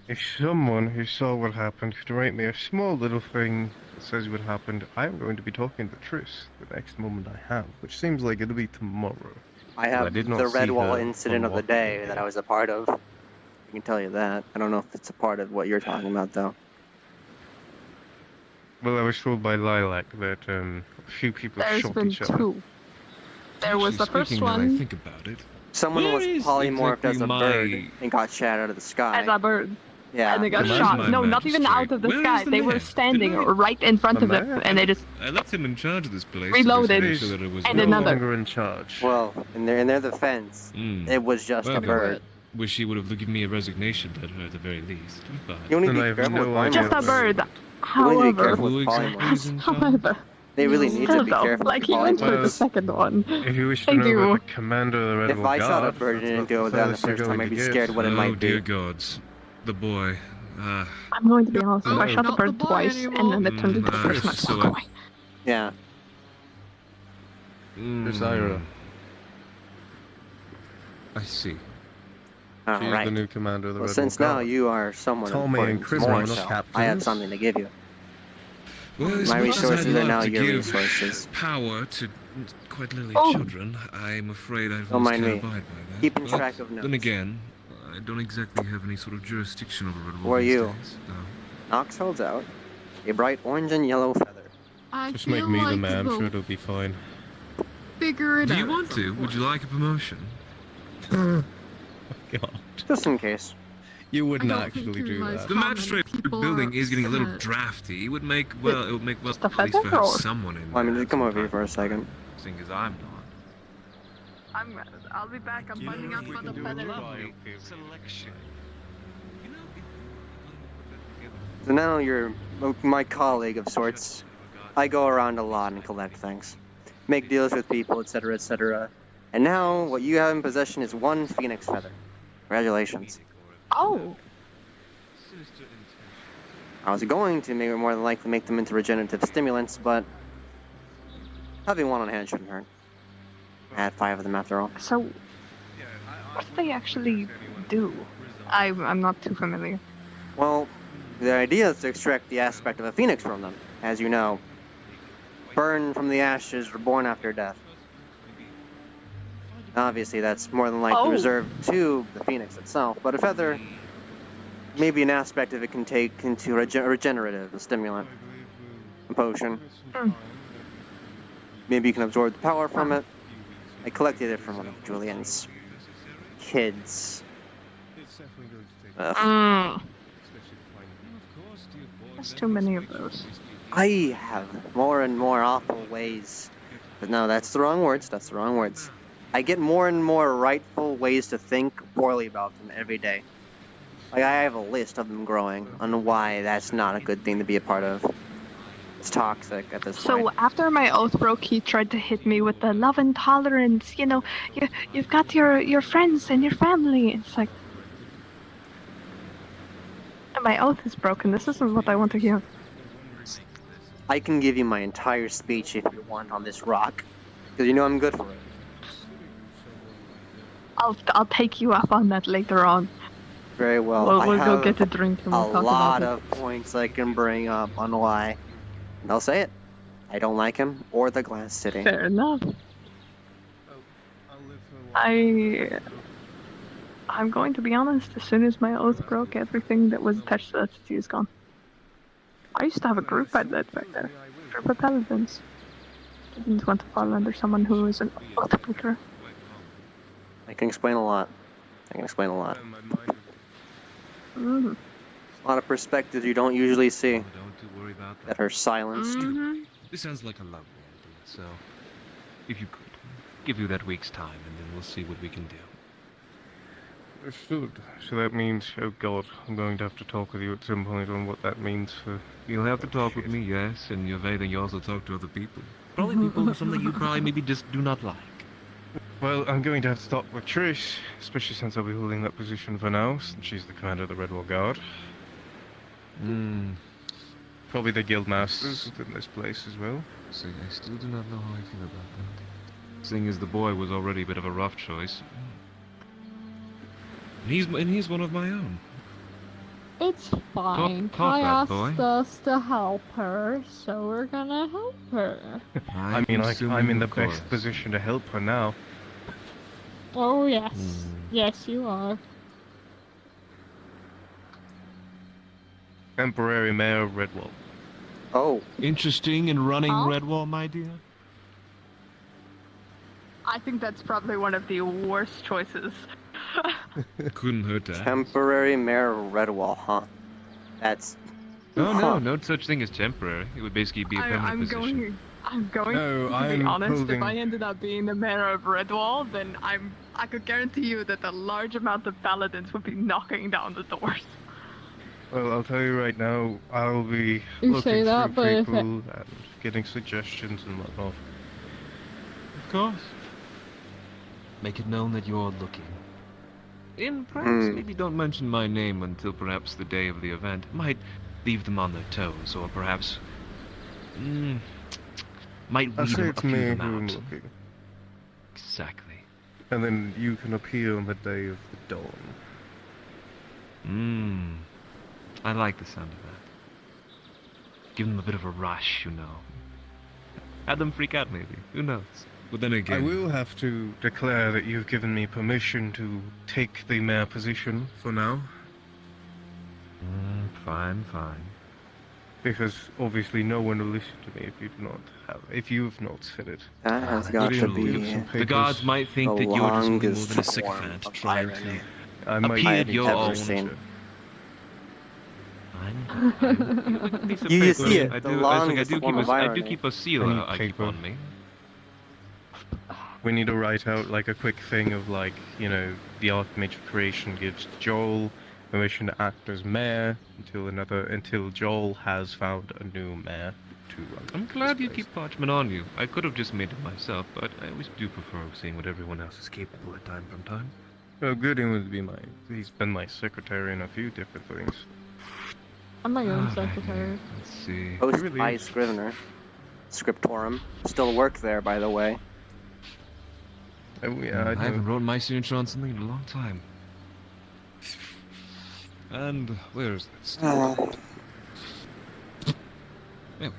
If someone who saw what happened could write me a small little thing that says what happened, I'm going to be talking to Triss the next moment I have, which seems like it'll be tomorrow. I have did not the see Redwall her incident of the unlock day that I was a part of. I can tell you that. I don't know if it's a part of what you're talking about, though. Well, I was told by Lilac that a few people There's shot been each other. two. There was the first Speaking now one I think about it. Someone Where was is polymorphed exactly as a my- bird and got shot out of the sky. as a bird. Yeah. And they got Where's shot. my No, not even out magistrate? of the Where is sky. the They were man? standing Didn't I- right in front of The them, man? and they just I left him in charge of this place. Reloaded. To make sure that it was And no another. longer in charge. Well, in their defense, it was just Well, a bird. Wish he would have given me a resignation letter at the very least. But You need to Then I be have careful no with idea. just a bird. You need to be However, careful with Who exactly polymorphs. is in charge? however, They really need to be still, careful like with he went for the polymorphs. second one. If you wish to Thank know you. about the commander of the Red If Bull I shot a Guard, bird and that's didn't about go down the furthest you're first time, going I'd to be get. scared what it Oh might dear be. gods, the boy. I'm going to be honest. Oh, I shot the not bird twice, and then it turned into the person I so walk away. Yeah. Desira. I see. All She's right. the new commander of the Well, Red since Bull now Guard. you are someone Tommy and important, Chris more are so, not I have captains. something to give you. Well, as My much as resources I'd are love now to your give resources. power to quite literally Oh. children, I'm afraid I Don't just mind can't me. abide by that. Keeping But track of notes. Then again, I don't exactly have any sort of jurisdiction over Red Bull Who are these you? days, so- Nox holds out a bright orange and yellow feather. I Just feel make me the like man, I'm they'll sure it'll be fine. figure it Do out. you want to? Would you like a promotion? God. Just in case. You wouldn't I don't think actually you do realize that. The how many magistrate people building are is getting a little upset. drafty. It would make well, at least a for feather, have or- someone in Well, I mean, there just come over here sometime, for a second. seeing as I'm not. I'll be back. I'm finding out for the feather. Selection. So now you're my colleague of sorts. I go around a lot and collect things. Make deals with people, etc., etc. And now, what you have in possession is one phoenix feather. Congratulations. Oh, I was going to maybe more than likely make them into regenerative stimulants, but having one on hand shouldn't hurt. I had 5 of them after all. so what do they actually do? I'm not too familiar. Well, the idea is to extract the aspect of a phoenix from them. As you know, burn from the ashes, reborn after death. Obviously, that's more than likely reserved to the phoenix itself, but a feather, maybe an aspect of it can take into regenerative, a stimulant, a potion. Maybe you can absorb the power from it. I collected it from one of Julian's kids. There's too many of those. I have more and more awful ways. But no, that's the wrong words. That's the wrong words. I get more and more rightful ways to think poorly about them every day. Like, I have a list of them growing on why that's not a good thing to be a part of. It's toxic at this point. So after my oath broke, he tried to hit me with the love and tolerance. You know, you've got your friends and your family. It's like, My oath is broken. This isn't what I want to hear. I can give you my entire speech if you want on this rock, because you know I'm good for it. I'll take you up on that later on. Very well. We'll I go have get a drink and we'll a talk lot about of points I can bring up on why. And I'll say it. I don't like him or the Glass City. it. Fair enough. I'm going to be honest. As soon as my oath broke, everything that was attached to that city is gone. I used to have a group I'd led back there. A group of paladins. I didn't want to fall under someone who was an oath breaker. I can explain a lot. I can explain a lot. Mm-hmm. A lot of perspectives you don't usually see Don't worry about that are silenced. Mm-hmm. This sounds like a lovely idea, so if you could, give you that week's time and then we'll see what we can do. Understood. So that means, oh god, I'm going to have to talk with you at some point on what that means for... You'll have to talk with me, yes, and if anything, you also talk to other people. Probably people who something you probably maybe just do not like. Well, I'm going to have to talk with Trish, especially since I'll be holding that position for now, since she's the commander of the Redwall Guard. Probably the guild masters within this place as well. See, I still do not know how I feel about that. Seeing as the boy was already a bit of a rough choice. And he's one of my own. It's fine. Caught Kai that, asked boy. us to help her, so we're gonna help her. I mean, I'm in the best position to help her now. Oh yes, yes you are. Temporary Mayor of Redwall. Oh. Interesting in running Huh? Redwall, my dear? I think that's probably one of the worst choices. Couldn't hurt to ask. Temporary Mayor of Redwall, huh? That's... No such thing as temporary. It would basically be a permanent position. I'm going No, to be I'm honest, holding- if I ended up being the mayor of Redwall, then I could guarantee you that a large amount of paladins would be knocking down the doors. Well, I'll tell you right now, I'll be You looking say that, through but if people it- and getting suggestions and whatnot. Of course. Make it known that you're looking. And perhaps maybe don't mention my name until perhaps the day of the event. Might leave them on their toes, or perhaps... might I'll weed say them, it's a few me them who I'm out. looking. Exactly. And then you can appear on the day of the dawn. I like the sound of that. Give them a bit of a rush, you know. Have them freak out, maybe. Who knows? But then again... I will have to declare that you've given me permission to take the mayor position for now. Fine. Because obviously no one will listen to me if you've not said it. That has got to be The gods might think the that you're just nothing more longest than a form sycophant of trying irony I to might appease I've your ever own... seen. You see it, I the do longest form of I do irony. keep a seal I need I keep paper. on me. We need to write out like a quick thing of like, you know, the Archmage of Creation gives Joel permission to act as mayor until Joel has found a new mayor to run. I'm glad you keep parchment on you. I could have just made it myself, but I always do prefer seeing what everyone else is capable of time from time. Oh, Gooding would be he's been my secretary in a few different things. I'm my own secretary. Let's see. Post by Scrivener. Scriptorum. Still work there, by the way. Oh, yeah, I haven't wrote my signature on something in a long time. And where is that still? There we go.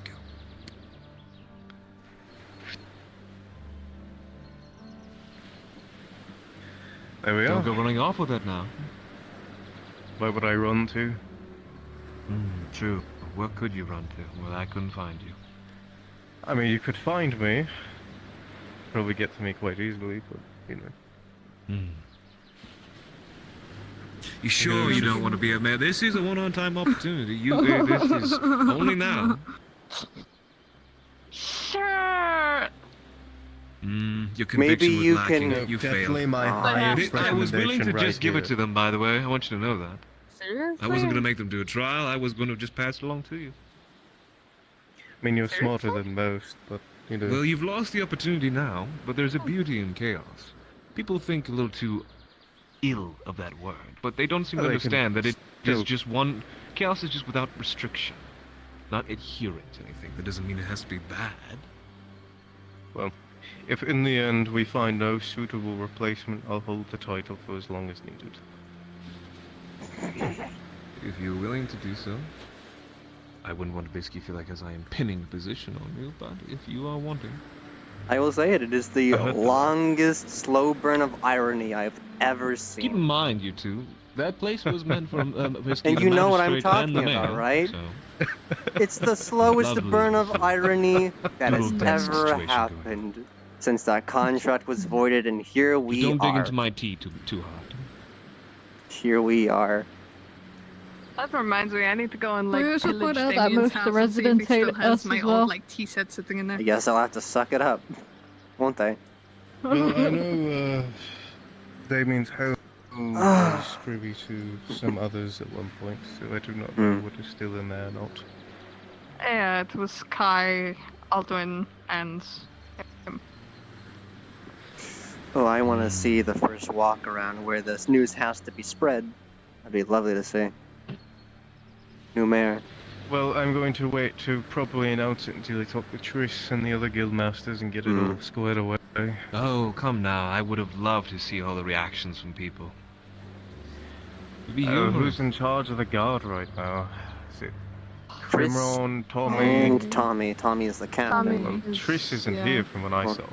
There we are. Don't go running off with it now. Where would I run to? True. Where could you run to? Well, I couldn't find you. I mean, you could find me. Probably get to me quite easily, but, you know. You sure you don't want to be a mayor? This is a one-on-time opportunity. This is only now. Sure. Your conviction Maybe was you lacking. can- You Definitely failed. my highest I was willing to recommendation just right give it here. to them, by the way. I want you to know that. Seriously? I wasn't going to make them do a trial. I was going to just pass it along to you. I mean, you're smarter than most, but, you know. Well, you've lost the opportunity now, but there's a beauty in chaos. People think a little too ill of that word, but they don't seem to Well, they can understand that it is still- just one. Chaos is just without restriction, not adherent to anything. That doesn't mean it has to be bad. Well, if in the end we find no suitable replacement, I'll hold the title for as long as needed. If you're willing to do so, I wouldn't want to basically feel like as I am pinning a position on you, but if you are wanting. I will say it, it is the longest slow burn of irony I've ever seen. Keep in mind, you two, that place was meant for basically And the you know what I'm magistrate and talking the about, mayor, right? so- It's the slowest Lovely. burn of irony that has Little tense ever situation happened since that contract was voided, and here we Just don't dig are. into my tea too hard. Here we are. That reminds me, I need to go and We like also pillage point out that Damien's most of the house and see if he residents still hate has us my as old well. like tea set sitting in there. I guess I'll have to suck it up, won't they? Well, I know Damien's home was privy to some others at one point, so I do not know what is still in there or not. Yeah, it was Kai, Alduin, and him. Oh, I want to see the first walk around where this news has to be spread. That'd be lovely to see. New mayor. Well, I'm going to wait to properly announce it until I talk with Triss and the other guild masters and get it all squared away. Oh, come now. I would have loved to see all the reactions from people. It'd be you. Who's in charge of the guard right now? Is it Chris Crimron, Tommy? and Tommy. Tommy is the captain. Well, Triss isn't here from what I saw.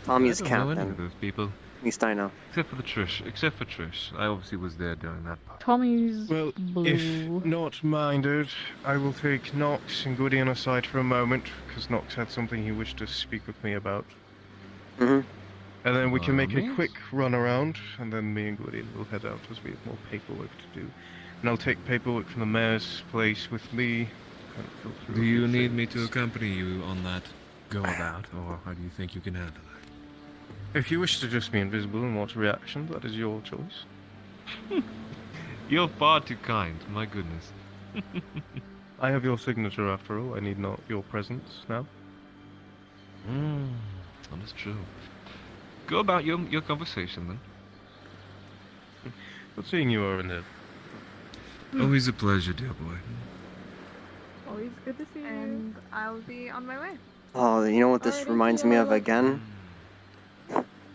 Tommy's I don't know any of captain. those people. At least I know. Except for Trish. I obviously was there during that part. Tommy's Well, blue. if not minded, I will take Nox and Gwydion aside for a moment, because Nox had something he wished to speak with me about. Mm-hmm. And then we can make a yes. quick run around, and then me and Gwydion will head out as we have more paperwork to do. And I'll take paperwork from the mayor's place with me. Kind of fill through Do a few you need me things. to accompany you on that go about, or how do you think you can handle that? If you wish to just be invisible and watch reactions, that is your choice. You're far too kind, my goodness. I have your signature after all, I need not your presence now. That is true. Go about your conversation then. Good seeing you, Oren. Always a pleasure, dear boy. Always good to see you. And I'll be on my way. Oh, you know what this Alright, reminds see me you of later. again?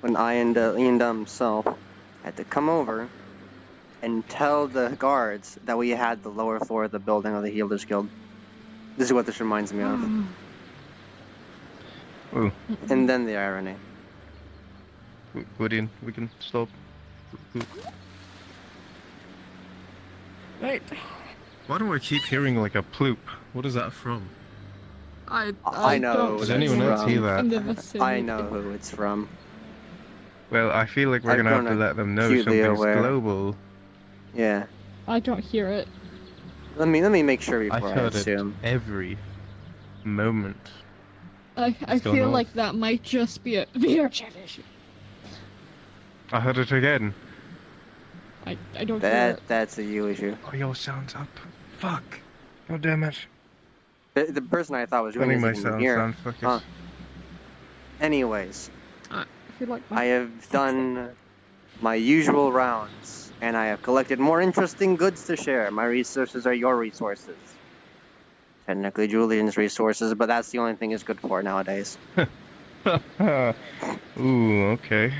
When Ian himself had to come over and tell the guards that we had the lower floor of the building of the Healers Guild. This is what this reminds me of. Oh, And then the irony. Gwydion, we can stop. Right. Why do I keep hearing like a ploop? What is that from? I know don't who Does it's anyone else from. hear that? In the vicinity. I know who it's from. Well, I feel like we're I've gonna have grown to let them know acutely something's aware. global. Yeah. I don't hear it. Let me make sure I've before I heard it assume. every moment. I What's going feel on? like that might just be a VRChat issue. I heard it again. I don't hear it. That's a you issue. Oh, your sound's up. Fuck. God damn it. The person I thought was doing Turning my isn't even sound here. sound focus. Huh. Anyways, I feel like I have done my usual rounds, and I have collected more interesting goods to share. My resources are your resources. Technically Julian's resources, but that's the only thing it's good for nowadays. Ooh, okay.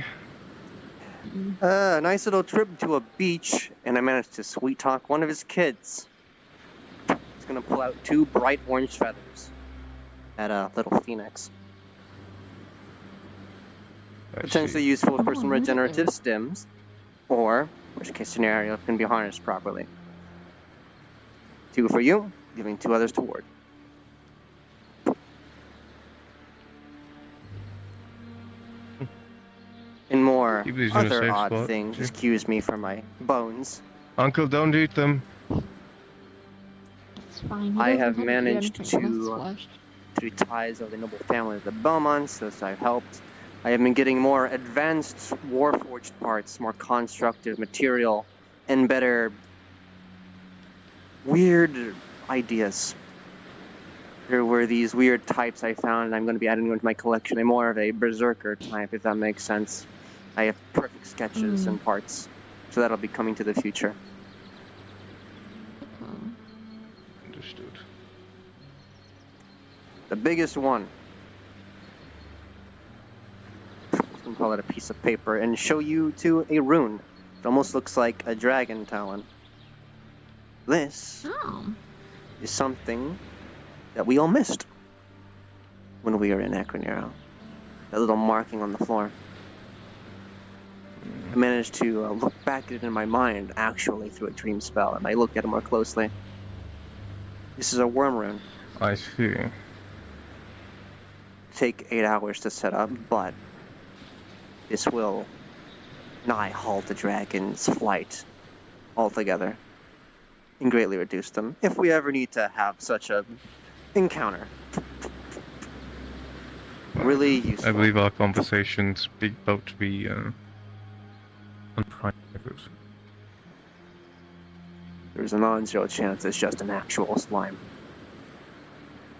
A nice little trip to a beach, and I managed to sweet talk one of his kids. He's gonna pull out 2 bright orange feathers at a little phoenix. Potentially useful for some regenerative stims, or, worst case scenario, can be harnessed properly. 2 for you, giving 2 others to Ward. And more Keep these in a other safe odd spot, things, too. excuse me for my bones. Uncle, don't eat them. It's fine. He I doesn't have eat managed anything on his to flesh. through ties of the noble family of the Belmonts, as I've helped. I have been getting more advanced warforged parts, more constructive material, and better weird ideas. There were these weird types I found, and I'm going to be adding them to my collection. I'm more of a berserker type, if that makes sense. I have perfect sketches and parts. So that'll be coming to the future. Understood. The biggest one. I'm gonna call it a piece of paper and show you to a rune. It almost looks like a dragon talon. This is something that we all missed when we were in Acronero. That little marking on the floor. I managed to look back at it in my mind, actually, through a dream spell, and I looked at it more closely. This is a worm rune. I see. Take 8 hours to set up, but this will nigh halt the dragon's flight altogether and greatly reduce them if we ever need to have such a encounter. Really useful. I believe our conversation's about to be unprivate. There's a non-zero chance it's just an actual slime.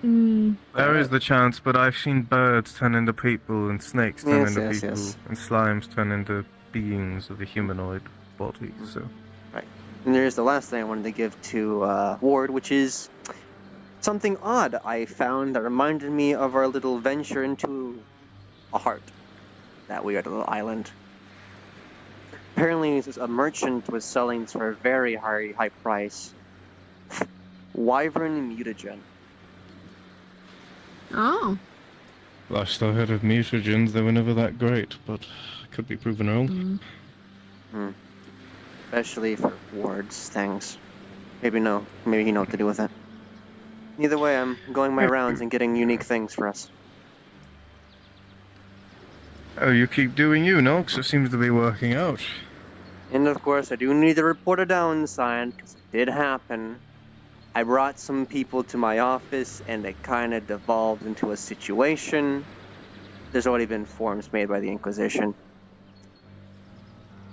There is the chance, but I've seen birds turn into people, and snakes turn into people, and slimes turn into beings of the humanoid body, so... Right. And there's the last thing I wanted to give to Ward, which is something odd I found that reminded me of our little venture into a heart, that weird little island. Apparently, a merchant was selling for a very high price. Wyvern mutagen. Oh. Last I heard of mutagens, they were never that great, but could be proven wrong. Especially for Ward's things. Maybe he know what to do with it. Either way, I'm going my rounds and getting unique things for us. Oh, you keep doing you, Nox. It seems to be working out. And of course, I do need to report a downside, because it did happen. I brought some people to my office, and it kind of devolved into a situation. There's already been forms made by the Inquisition.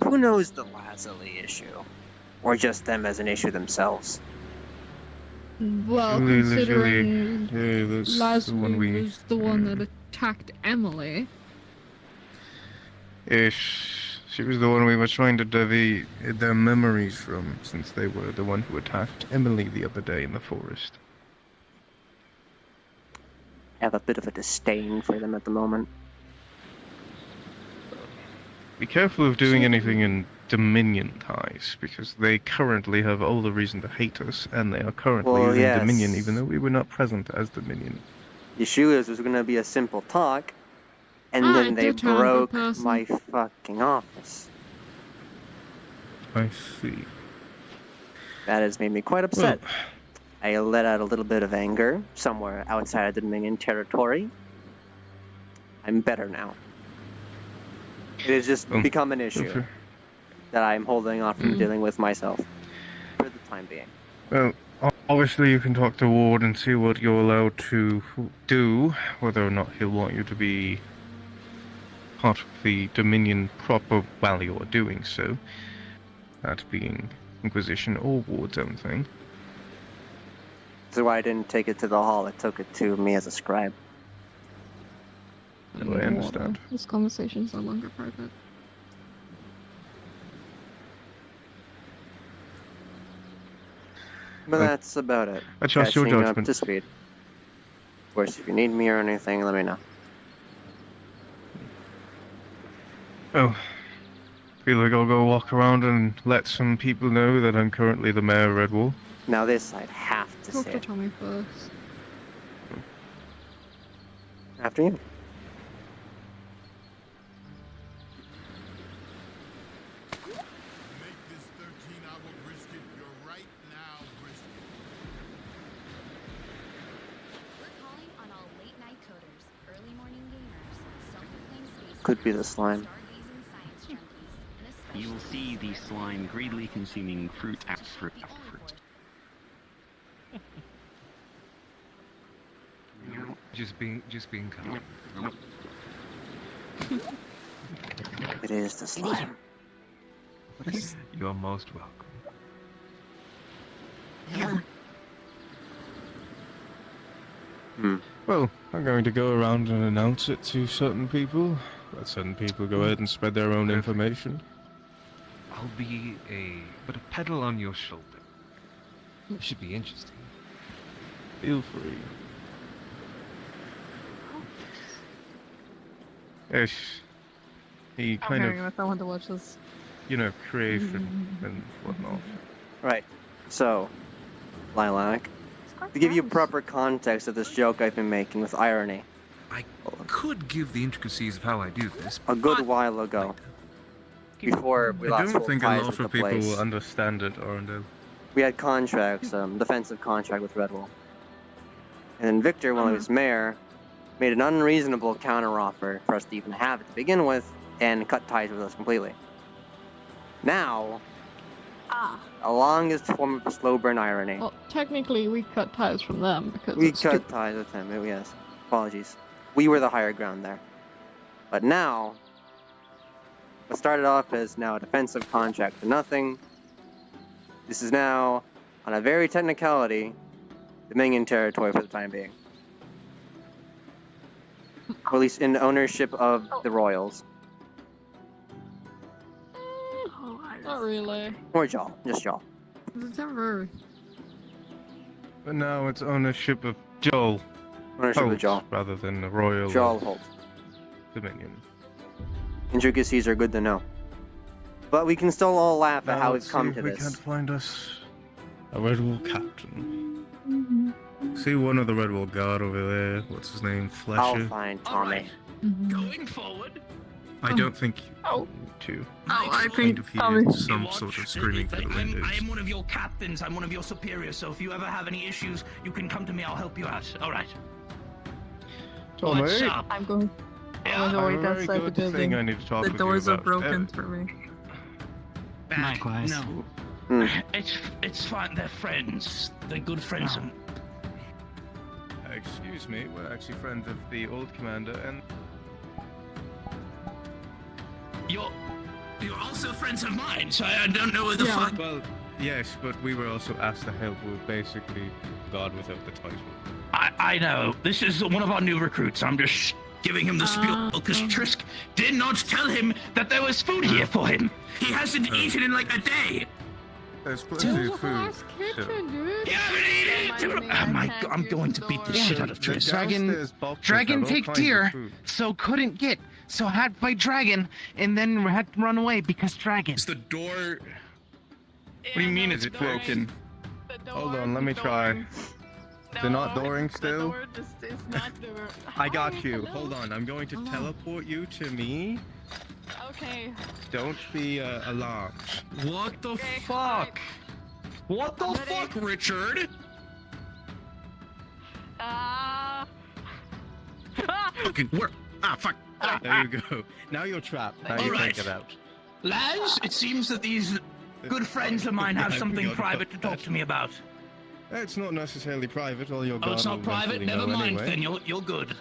Who knows the Lazuli issue? Or just them as an issue themselves? Well, considering Lazuli was the one that attacked Emily. Ish. She was the one we were trying to divvy their memories from, since they were the one who attacked Emily the other day in the forest. I have a bit of a disdain for them at the moment. Be careful of doing anything in Dominion ties, because they currently have all the reason to hate us, and they are currently using Dominion, even though we were not present as Dominion. The issue is, was going to be a simple talk, and then they broke my fucking office. I see. That has made me quite upset. Well, I let out a little bit of anger somewhere outside of the Dominion territory. I'm better now. It has just become an issue that I'm holding off from dealing with myself for the time being. Well, obviously you can talk to Ward and see what you're allowed to do, whether or not he'll want you to be part of the Dominion proper while you're doing so. That being Inquisition or Ward's own thing. That's why I didn't take it to the hall, I took it to me as a scribe. I understand. This conversation's no longer private. But that's about it. I trust your Catching judgment. Up to speed. Of course, if you need me or anything, let me know. Oh. Feel like I'll go walk around and let some people know that I'm currently the mayor of Redwall. Now this I'd have to Talk say. to Tommy first. After you. Could be the slime. You will see the slime greedily consuming fruit after fruit after fruit. Just being calm. It is the slime. You're most welcome. Well, I'm going to go around and announce it to certain people. Let certain people go ahead and spread their own information. I'll be a pedal on your shoulder. It should be interesting. Feel free. Yes. He kind of, I want to watch this. you know, creation and whatnot. Right. So, Lilac, to give you proper context of this joke I've been making with irony. I could give the intricacies of how I do this. A good while ago, before we I lost don't full think a ties lot with of the people place, will understand it, Arundel. we had contracts, defensive contract with Redwall. And then Victor, while he was mayor, made an unreasonable counteroffer for us to even have it to begin with, and cut ties with us completely. Now, the longest form of slow burn irony. Well, technically, we cut ties from them because We it's cut stupid. ties with him, yes. Apologies. We were the higher ground there. But now, what started off as now a defensive contract to nothing, this is now, on a very technicality, Dominion territory for the time being. Or at least in ownership of the Royals. Not really. Or y'all. Just y'all. It's temporary. But now it's ownership of Joel. Ownership of Holt, Joel. rather than the Royal Joel Holt. Dominion. Intricacies are good to know. But we can still all laugh at Now how let's we've come see to if we this. can't find us a Redwall captain. See one of the Redwall guard over there. What's his name? Fletcher. I'll find Tommy. Going forward. I don't think you Oh. need to. I Kind think of Tommy. hear some sort of screaming through the I windows. am one of your captains. I'm one of your superiors. So if you ever have any issues, you can come to me. I'll help you out. All right. Tommy? What's up? I'm going. Yeah, I'm I going have a very outside the good building. thing I need to talk The with you doors are about. broken for me. Likewise. No. It's fine. They're friends. They're good friends. Excuse me, we're actually friends of the old commander and... You're also friends of mine, so I don't know what the fuck. Well, yes, but we were also asked to help with basically God without the title. I know. This is one of our new recruits. I'm just giving him the spiel because Trisk did not tell him that there was food here for him. He hasn't eaten in like a day. There's plenty of food. You haven't eaten. Oh my god! I'm going to beat the shit out of Trisk. Dragon take deer, so couldn't get, so had to fight dragon, and then had to run away because dragon. Is the door... What do you mean it's broken? Hold on, let me try. They're not dooring still? I got you. Hold on, I'm going to teleport you to me. Okay. Don't be alarmed. What the fuck? What the fuck, Richard? Okay, where? Ah, fuck. There you go. Now you're trapped. Now you can't get out. Lads, it seems that these good friends of mine have I something forgot private about to talk to me about. It's not necessarily private. All your Oh, it's guard not will private? eventually Never know mind, anyway. then you're good.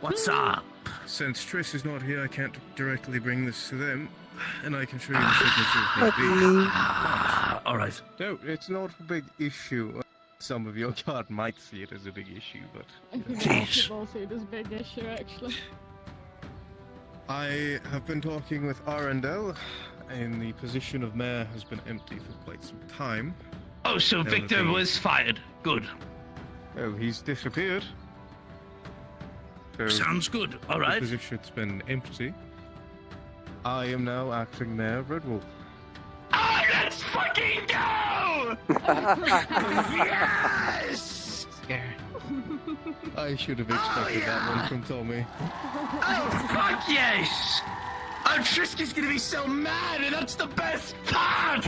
What's up? Since Triss is not here, I can't directly bring this to them, and I can show you the signature if need be. All right. No, it's not a big issue. Some of your guard might see it as a big issue, but... I think most people see it as a big issue, actually. I have been talking with Arundel, and the position of mayor has been empty for quite some time. Oh, so Now that Victor the- was fired. Good. Well, he's disappeared. So Sounds good. All right. The position's been empty. I am now acting mayor of Redwall. Oh, let's fucking go! Yes! Scared. I should have expected that one from Tommy. Oh, fuck yes! Oh, Trisk is gonna be so mad, and that's the best part!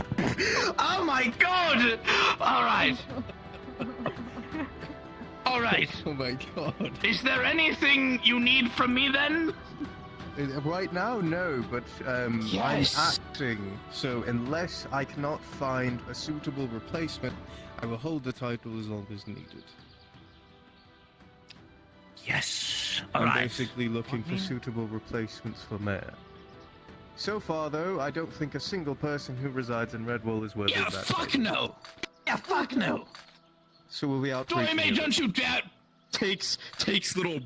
Oh my god! Alright. Alright. Oh my god. Is there anything you need from me then? Right now, no, but Yes. I'm acting, so unless I cannot find a suitable replacement, I will hold the title as long as needed. Yes. I'm Alright. basically looking for suitable replacements for mayor. So far, though, I don't think a single person who resides in Redwall is worthy Yeah, of that. fuck title. no! Yeah, fuck no! So we'll be out. Dorime, don't you dare! Takes little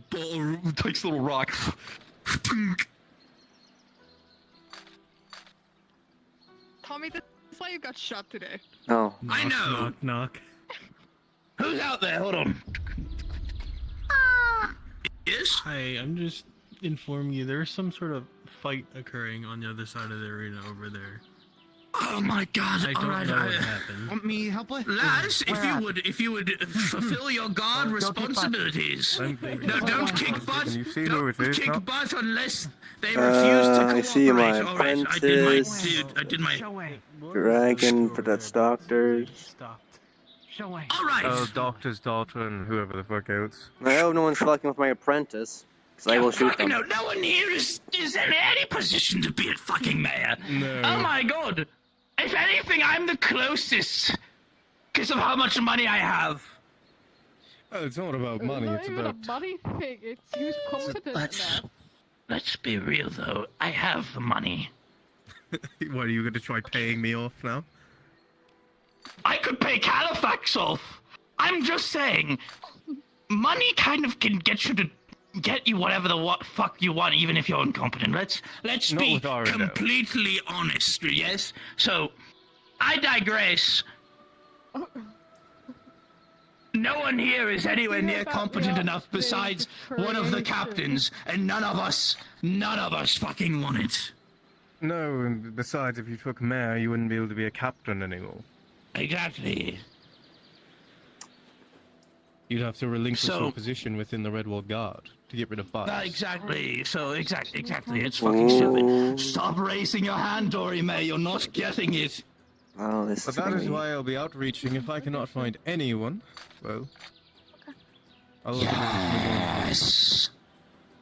rock. Tommy, the slave got shot today. Oh. I know. Knock, knock. Who's out there? Hold on. Yes? Hi, I'm just informing you there's some sort of fight occurring on the other side of the arena over there. Oh my God! I don't know what happened. Want me help with? Laz, if you would fulfill your guard responsibilities. No, don't kick butt. Can you see who it is? Kick butt unless they refuse to cooperate. I see my All right, apprentice. I did my. Dragon for that's doctors. All right. Oh, doctor's daughter and whoever the fuck else. I hope no one's fucking with my apprentice, because I will shoot them. No one here is in any position to be a fucking mayor. No. Oh my God! If anything, I'm the closest, because of how much money I have. Oh, it's not about money. It's about. a money thing. It's who's competent enough. Let's be real, though. I have the money. What, are you going to try paying me off now? I could pay Califax off. I'm just saying, money kind of can get you whatever the fuck you want, even if you're incompetent. Let's be completely honest, yes? So, I digress. No one here is anywhere near competent enough besides one of the captains, and none of us fucking want it. No, and besides, if you took mayor, you wouldn't be able to be a captain anymore. Exactly. You'd have to relinquish your position within the Redwall Guard to get rid of bugs. Exactly. So, exactly. It's fucking stupid. Stop raising your hand, Dory May. You're not getting it. Oh, this But that is why I'll be outreaching. If I cannot find anyone, well, I'll Yes.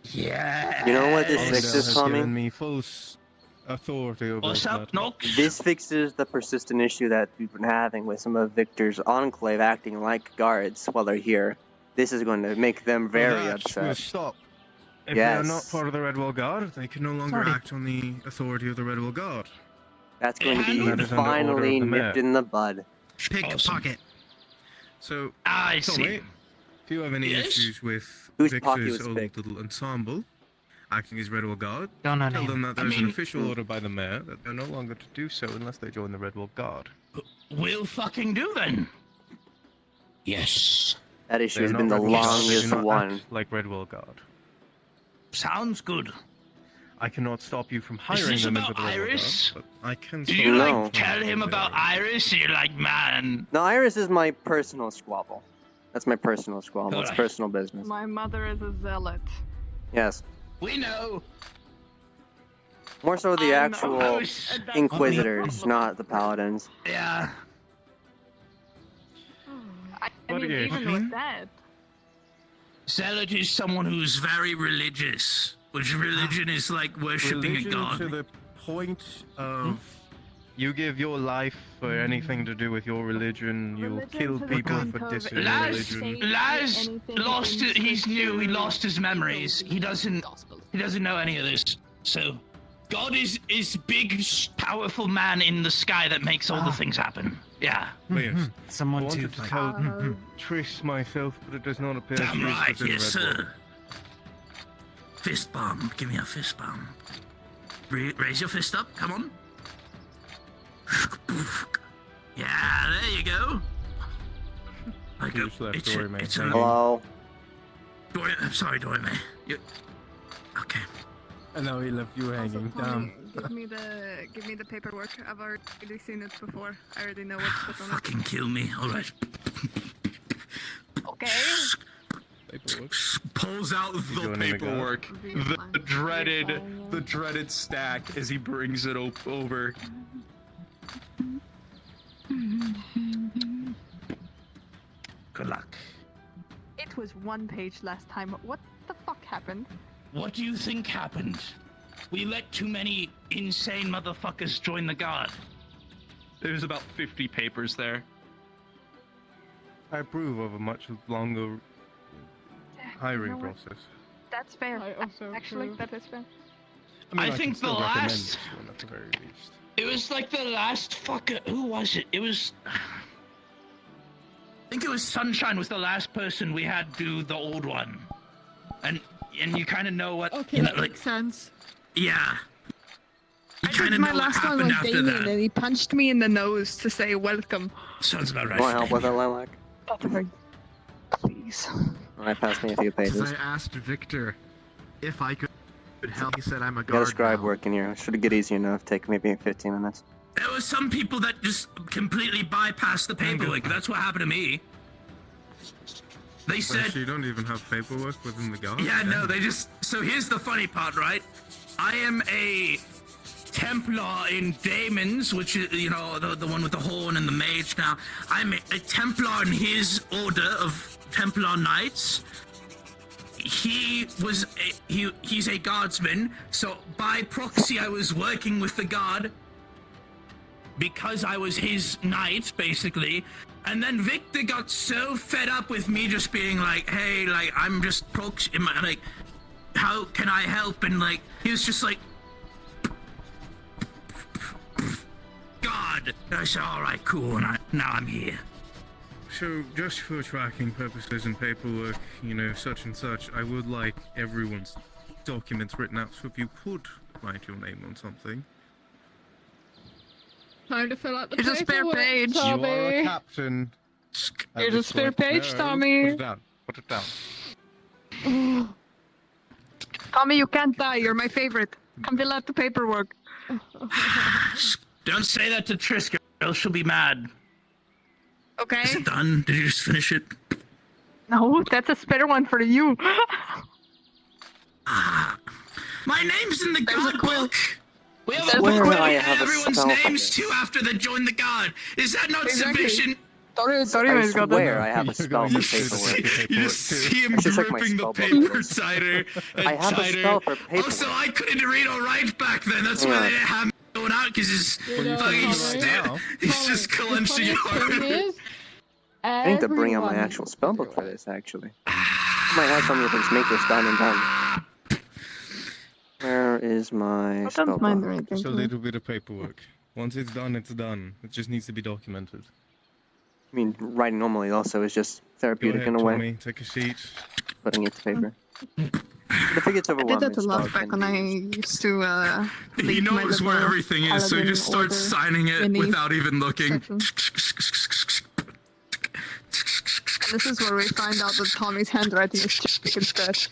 Yeah. You know what this fixes, Tommy? given me full authority over What's up, Nox? This fixes the persistent issue that we've been having with some of Victor's enclave acting like guards while they're here. This is going to make them very upset. Stop. If Yes. they are not part of the Redwall Guard, they can no longer act on the authority of the Redwall Guard. That's going to That be is under order finally of the mayor. nipped in the bud. Pickpocket. So, I Tommy, see. if you have any Yes? issues with Whose pocket Victor's was old picked? little ensemble acting as Redwall Guard, Don't know tell name. them that there's I mean- an official order by the mayor that they're no longer to do so unless they join the Redwall Guard. We'll fucking do then. Yes. That issue They're has been the not Redwall Guard, they do longest not one. act like Redwall Guard. Sounds good. I cannot stop you from Is hiring this them about into the Redwall Iris? Guard, but I can Do stop you, them like, from tell him about Iris? You're like, man. No, Iris is my personal squabble. That's my personal squabble. It's Alright. personal business. My mother is a zealot. Yes. We know. More so the I know. actual Inquisitors, not the Paladins. Yeah. I What mean, are you, even 18? with that, Zealot is someone who's very religious, which religion is like worshipping Religion a god. to the point of you give your life for anything to do with your religion. You'll kill people for dissing your religion. Laz lost. He's new. He lost his memories. He doesn't know any of this. So, God is big, powerful man in the sky that makes all the things happen. Yeah. But yes, Someone I wanted to to fight. tell Trish myself, but it does not appear Damn Trish right, was in yes, Redwall. sir. Fist bump. Give me a fist bump. Raise your fist up. Come on. Yeah, there you go. Like You just left Dory May it's hanging. Hello? I'm sorry, Dory May. Okay. And now he left you hanging. Tommy, give me the paperwork. I've already seen it before. I already know what's put on it. Fucking kill me. All right. Okay. Paperwork. Pulls out the joining the paperwork, the dreaded stack as he brings it over. Good luck. It was one page last time. What the fuck happened? What do you think happened? We let too many insane motherfuckers join the guard. There's about 50 papers there. I approve of a much longer hiring process. That's fair. I also Actually, approve. that is fair. I can think the still recommend last. this one at the very least. It was like the last fucker. Who was it? It was. I think it was Sunshine was the last person we had do the old one, and you kind of know what. Okay, you know, that makes sense. Yeah. I did my last one with Damien, and he punched me in the nose to say welcome. Sounds about right. Want help with it, Lilac? Please. Alright, pass me a few pages. I asked Victor if I could help. He said I'm a Got a guard. scribe work in here. Should get easy enough. Take maybe 15 minutes. There were some people that just completely bypassed the paperwork. That's what happened to me. They said... So you don't even have paperwork within the guard? Yeah, no, they just... So here's the funny part, right? I am a Templar in Damon's, which is, you know, the one with the horn and the mage now. I'm a Templar in his order of Templar Knights. He's a guardsman, so by proxy I was working with the guard because I was his knight, basically. And then Victor got so fed up with me just being like, hey, like, I'm just proxy, like, how can I help? And like, he was just like, God. And I said, all right, cool, and now I'm here. So, just for tracking purposes and paperwork, you know, such and such, I would like everyone's documents written out, so if you could write your name on something. Time to fill out the Here's a spare paperwork, page. Tommy. You are a captain. Here's a spare page, No, Tommy. Put it down. Put it down. Tommy, you can't die. You're my favorite. Come fill out the paperwork. Don't say that to Triska, or else she'll be mad. Okay. Is it done? Did you just finish it? No, that's a spare one for you. My name's in the guard book. We have a Where book do I where have a everyone's spell for names this? too after they join the guard. Is that not sufficient? I swear I have a spell for paperwork. You just see him I should check my gripping the spell book paper for this. tighter and I have a tighter. spell for paperwork. Also, I couldn't read or write back then. That's why they didn't have me going out, because his fucking stiff. He's just clenching hard. I need to bring out my actual spellbook for this, actually. I might have some of you just make this done and done. Where is my spellbook? Just a little bit of paperwork. Once it's done, it's done. It just needs to be documented. I mean, writing normally also is just therapeutic Go ahead, in a way. Tommy, take a seat. Putting it to paper. But if it gets I did overwhelming, that a lot back when I used to, He lead my knows where little everything is, so he just starts paladin signing it order without even looking. section. And this is where we find out that Tommy's handwriting is chicken scratch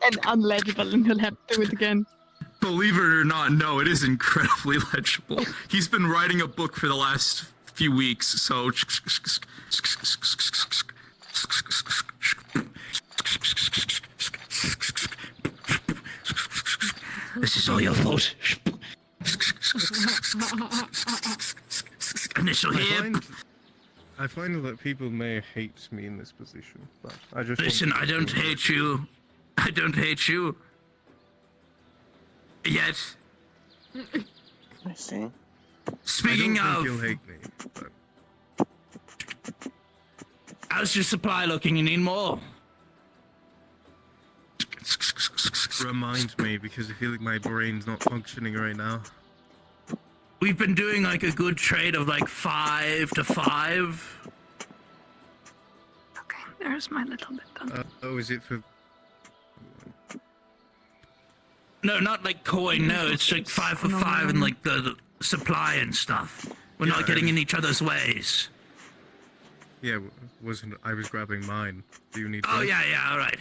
and unlegible, and he'll have to do it again. Believe it or not, no, it is incredibly legible. He's been writing a book for the last few weeks, so... This is all your fault. Initial here. I find that people may hate me in this position, but I just Listen, I don't hate you. I don't hate you. Yet. I see. Speaking I don't of, think you'll hate me, but how's your supply looking? You need more? remind me because I feel like my brain's not functioning right now. We've been doing like a good trade of like 5 to 5. Okay, there's my little bit done. Oh, is it for? No, not like coin. No, it's like 5 for 5 and like the supply and stuff. We're not getting in each other's ways. Yeah, wasn't I was grabbing mine. Do you need? Oh both? yeah, all right.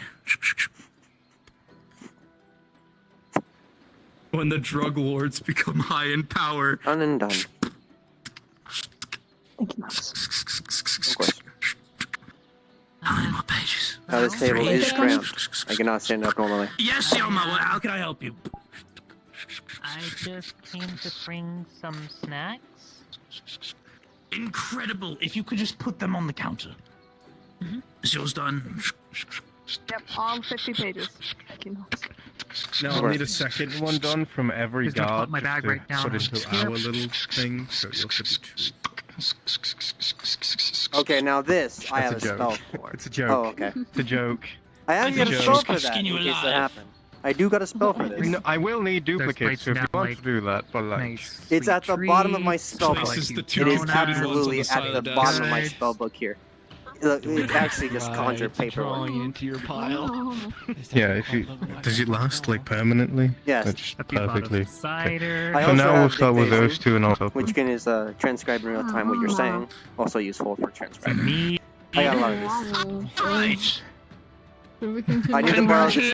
When the drug lords become high in power. Done and done. Thank you, Mouse. Of course. How many more pages? Now this table is cramped. I cannot stand up normally. Yes, Yoma, how can I help you? I just came to bring some snacks. Incredible. If you could just put them on the counter. Is yours done? Yep, all 50 pages. Thank you. No, I'll need a second one done from every Please don't guard. put my bag to right down Put on into the our little thing, so you'll have to do Okay, now this I have a That's a spell joke. for. It's a joke. Oh, okay. It's a joke. I haven't got a spell for that in case that happened. I do got a spell for this. No, I will need duplicates, so if you want to do that, but like... It's at the bottom of my spell book. Places the It two is included ones on absolutely the at side the of the bottom of my desk. spell book here. Look, it actually just conjure paper. Drawing into your pile. Yeah, if you does it last like permanently? Yes. That's perfectly. Cider. I For also now, we'll have start with dictation, those two, and I'll help. which can is transcribe in real time what you're saying. Also useful for transcribing. I got a lot of this. Right. I need to borrow this